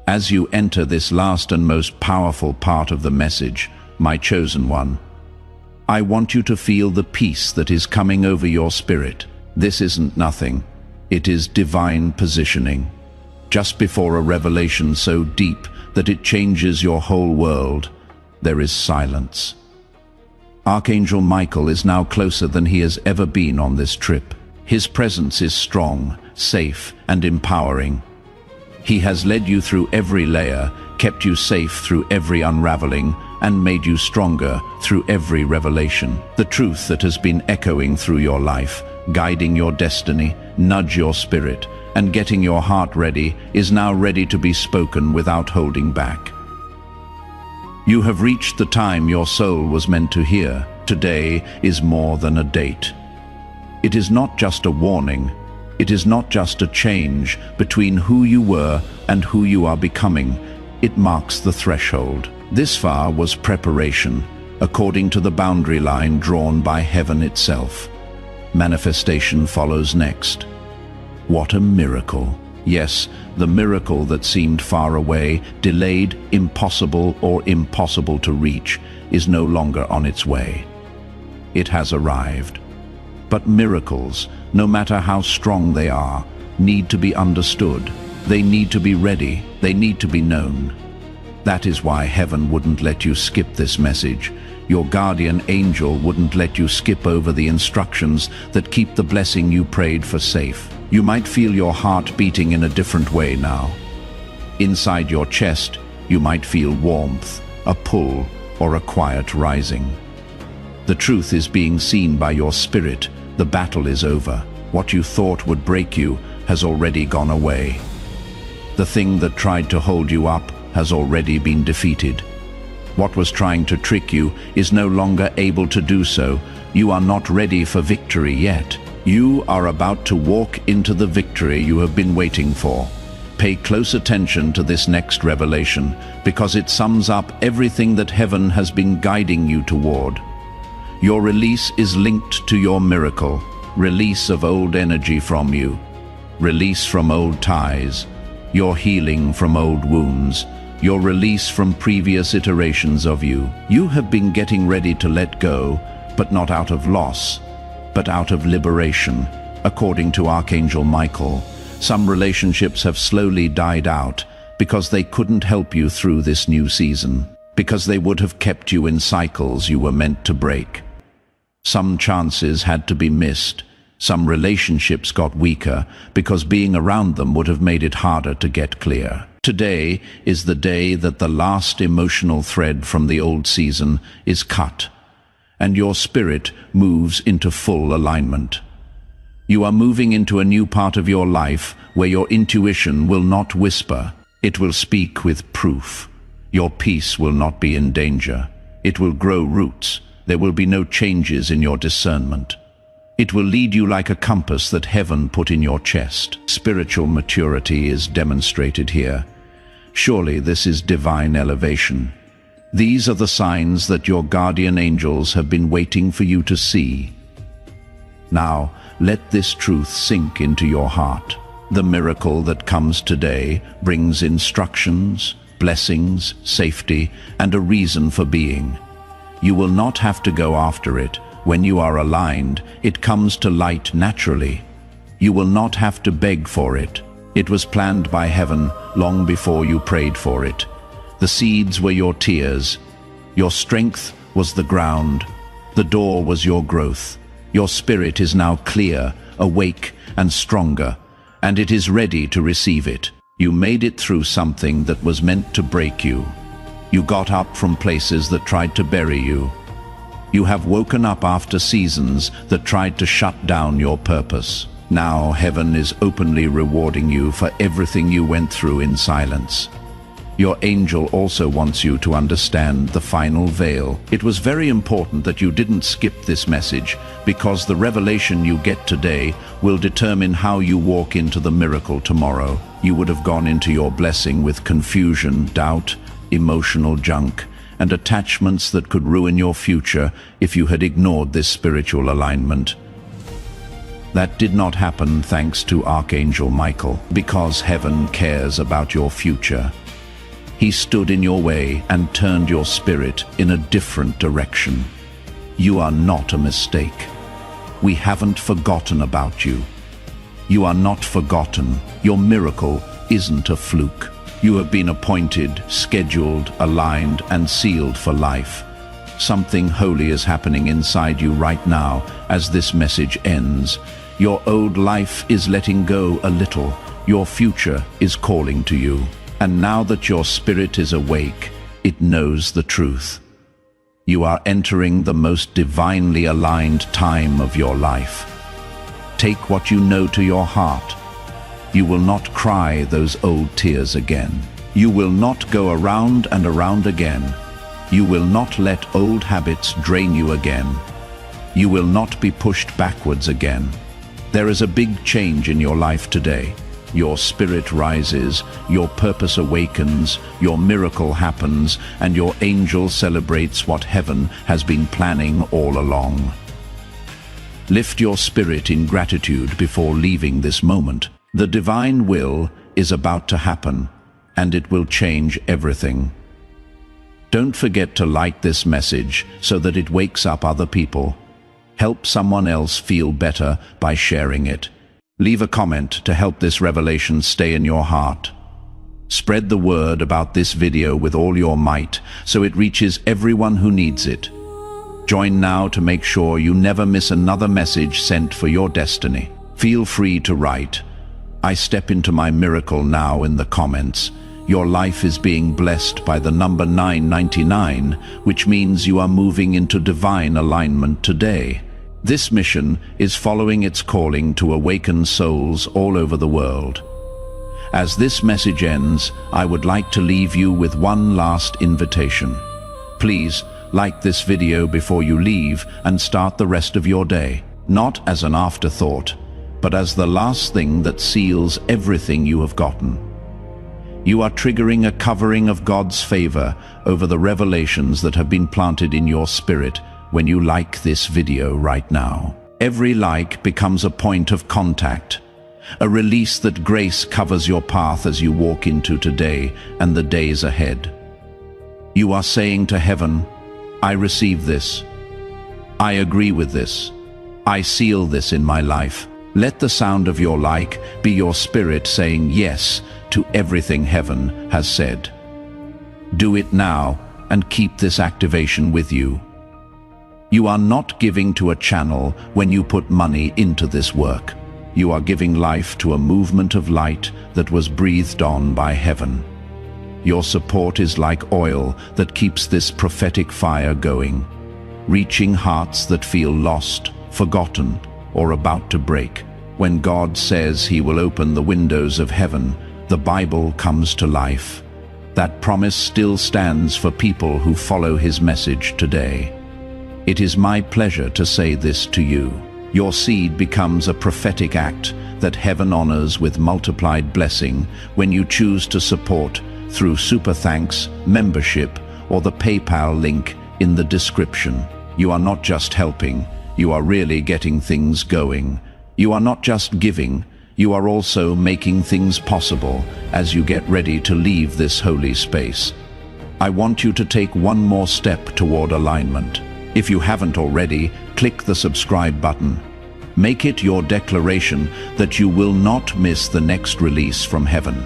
As you enter this last and most powerful part of the message, my chosen one, I want you to feel the peace that is coming over your spirit. This isn't nothing. It is divine positioning. Just before a revelation so deep that it changes your whole world, there is silence. Archangel Michael is now closer than he has ever been on this trip. His presence is strong, safe, and empowering. He has led you through every layer, kept you safe through every unraveling, and made you stronger through every revelation. The truth that has been echoing through your life, guiding your destiny, nudge your spirit, and getting your heart ready, is now ready to be spoken without holding back. You have reached the time your soul was meant to hear. Today is more than a date. It is not just a warning. It is not just a change between who you were and who you are becoming. It marks the threshold. This far was preparation, according to the boundary line drawn by heaven itself. Manifestation follows next. What a miracle. Yes, the miracle that seemed far away, delayed, impossible, or impossible to reach, is no longer on its way. It has arrived. But miracles, no matter how strong they are, need to be understood. They need to be ready. They need to be known. That is why heaven wouldn't let you skip this message. Your guardian angel wouldn't let you skip over the instructions that keep the blessing you prayed for safe. You might feel your heart beating in a different way now. Inside your chest, you might feel warmth, a pull, or a quiet rising. The truth is being seen by your spirit. The battle is over. What you thought would break you has already gone away. The thing that tried to hold you up has already been defeated. What was trying to trick you is no longer able to do so. You are not ready for victory yet. You are about to walk into the victory you have been waiting for. Pay close attention to this next revelation, because it sums up everything that heaven has been guiding you toward. Your release is linked to your miracle. Release of old energy from you. Release from old ties. Your healing from old wounds. Your release from previous iterations of you. You have been getting ready to let go, but not out of loss, but out of liberation. According to Archangel Michael, some relationships have slowly died out because they couldn't help you through this new season, because they would have kept you in cycles you were meant to break. Some chances had to be missed. Some relationships got weaker because being around them would have made it harder to get clear. Today is the day that the last emotional thread from the old season is cut, and your spirit moves into full alignment. You are moving into a new part of your life where your intuition will not whisper. It will speak with proof. Your peace will not be in danger. It will grow roots. There will be no changes in your discernment. It will lead you like a compass that heaven put in your chest. Spiritual maturity is demonstrated here. Surely this is divine elevation. These are the signs that your guardian angels have been waiting for you to see. Now, let this truth sink into your heart. The miracle that comes today brings instructions, blessings, safety, and a reason for being. You will not have to go after it. When you are aligned, it comes to light naturally. You will not have to beg for it. It was planned by heaven long before you prayed for it. The seeds were your tears. Your strength was the ground. The door was your growth. Your spirit is now clear, awake, and stronger, and it is ready to receive it. You made it through something that was meant to break you. You got up from places that tried to bury you. You have woken up after seasons that tried to shut down your purpose. Now heaven is openly rewarding you for everything you went through in silence. Your angel also wants you to understand the final veil. It was very important that you didn't skip this message, because the revelation you get today will determine how you walk into the miracle tomorrow. You would have gone into your blessing with confusion, doubt, emotional junk, and attachments that could ruin your future if you had ignored this spiritual alignment. That did not happen thanks to Archangel Michael, because heaven cares about your future. He stood in your way and turned your spirit in a different direction. You are not a mistake. We haven't forgotten about you. You are not forgotten. Your miracle isn't a fluke. You have been appointed, scheduled, aligned, and sealed for life. Something holy is happening inside you right now as this message ends. Your old life is letting go a little. Your future is calling to you. And now that your spirit is awake, it knows the truth. You are entering the most divinely aligned time of your life. Take what you know to your heart. You will not cry those old tears again. You will not go around and around again. You will not let old habits drain you again. You will not be pushed backwards again. There is a big change in your life today. Your spirit rises, your purpose awakens, your miracle happens, and your angel celebrates what heaven has been planning all along. Lift your spirit in gratitude before leaving this moment. The divine will is about to happen, and it will change everything. Don't forget to like this message so that it wakes up other people. Help someone else feel better by sharing it. Leave a comment to help this revelation stay in your heart. Spread the word about this video with all your might so it reaches everyone who needs it. Join now to make sure you never miss another message sent for your destiny. Feel free to write, "I step into my miracle now" in the comments. Your life is being blessed by the number 999, which means you are moving into divine alignment today. This mission is following its calling to awaken souls all over the world. As this message ends, I would like to leave you with one last invitation. Please like this video before you leave and start the rest of your day, not as an afterthought, but as the last thing that seals everything you have gotten. You are triggering a covering of God's favor over the revelations that have been planted in your spirit when you like this video right now. Every like becomes a point of contact, a release that grace covers your path as you walk into today and the days ahead. You are saying to heaven, "I receive this. I agree with this. I seal this in my life." Let the sound of your like be your spirit saying yes to everything heaven has said. Do it now and keep this activation with you. You are not giving to a channel when you put money into this work. You are giving life to a movement of light that was breathed on by heaven. Your support is like oil that keeps this prophetic fire going, reaching hearts that feel lost, forgotten, or about to break. When God says He will open the windows of heaven, the Bible comes to life. That promise still stands for people who follow His message today. It is my pleasure to say this to you. Your seed becomes a prophetic act that heaven honors with multiplied blessing when you choose to support through super thanks, membership, or the PayPal link in the description. You are not just helping, you are really getting things going. You are not just giving, you are also making things possible as you get ready to leave this holy space. I want you to take one more step toward alignment. If you haven't already, click the subscribe button. Make it your declaration that you will not miss the next release from heaven.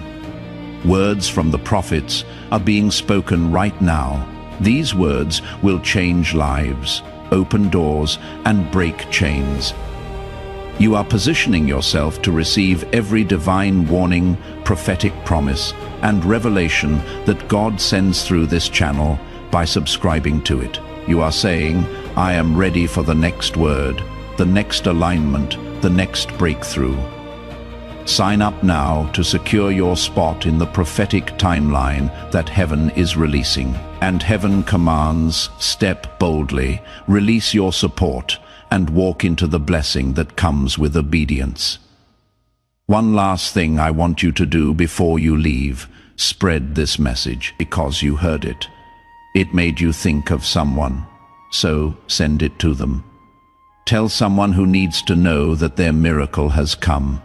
Words from the prophets are being spoken right now. These words will change lives, open doors, and break chains. You are positioning yourself to receive every divine warning, prophetic promise, and revelation that God sends through this channel by subscribing to it. You are saying, "I am ready for the next word, the next alignment, the next breakthrough." Sign up now to secure your spot in the prophetic timeline that heaven is releasing. And heaven commands, step boldly, release your support, and walk into the blessing that comes with obedience. One last thing I want you to do before you leave: spread this message because you heard it. It made you think of someone, so send it to them. Tell someone who needs to know that their miracle has come.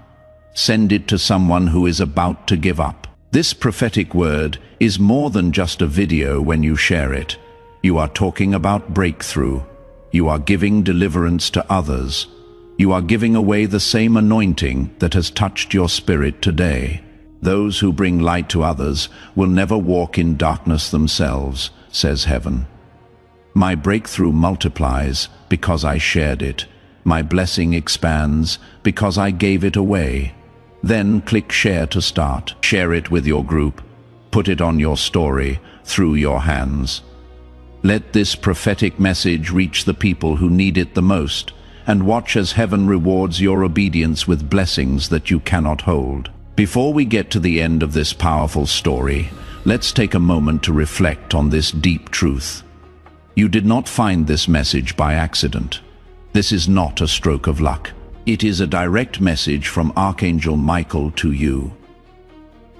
Send it to someone who is about to give up. This prophetic word is more than just a video when you share it. You are talking about breakthrough. You are giving deliverance to others. You are giving away the same anointing that has touched your spirit today. Those who bring light to others will never walk in darkness themselves, says heaven. My breakthrough multiplies because I shared it. My blessing expands because I gave it away. Then click share to start. Share it with your group. Put it on your story, through your hands. Let this prophetic message reach the people who need it the most, and watch as heaven rewards your obedience with blessings that you cannot hold. Before we get to the end of this powerful story, let's take a moment to reflect on this deep truth. You did not find this message by accident. This is not a stroke of luck. It is a direct message from Archangel Michael to you.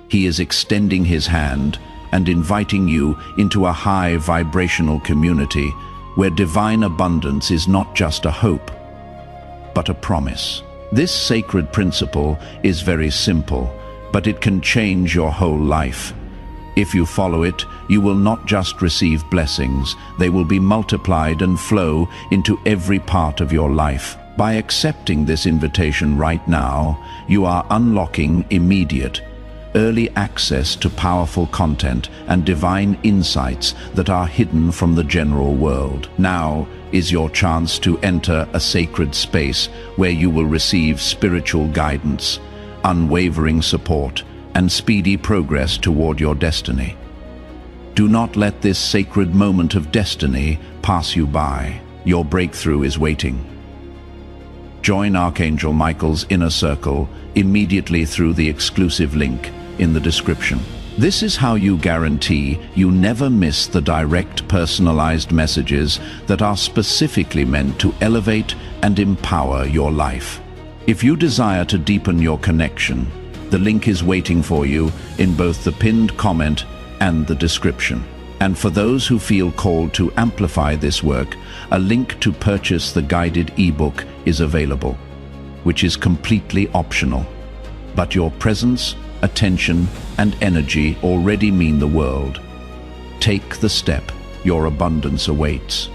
He is extending his hand and inviting you into a high vibrational community where divine abundance is not just a hope, but a promise. This sacred principle is very simple, but it can change your whole life. If you follow it, you will not just receive blessings, they will be multiplied and flow into every part of your life. By accepting this invitation right now, you are unlocking immediate, early access to powerful content and divine insights that are hidden from the general world. Now is your chance to enter a sacred space where you will receive spiritual guidance, unwavering support, and speedy progress toward your destiny. Do not let this sacred moment of destiny pass you by. Your breakthrough is waiting. Join Archangel Michael's inner circle immediately through the exclusive link in the description. This is how you guarantee you never miss the direct, personalized messages that are specifically meant to elevate and empower your life. If you desire to deepen your connection, the link is waiting for you in both the pinned comment and the description. And for those who feel called to amplify this work, a link to purchase the guided ebook is available, which is completely optional. But your presence, attention, and energy already mean the world. Take the step. Your abundance awaits.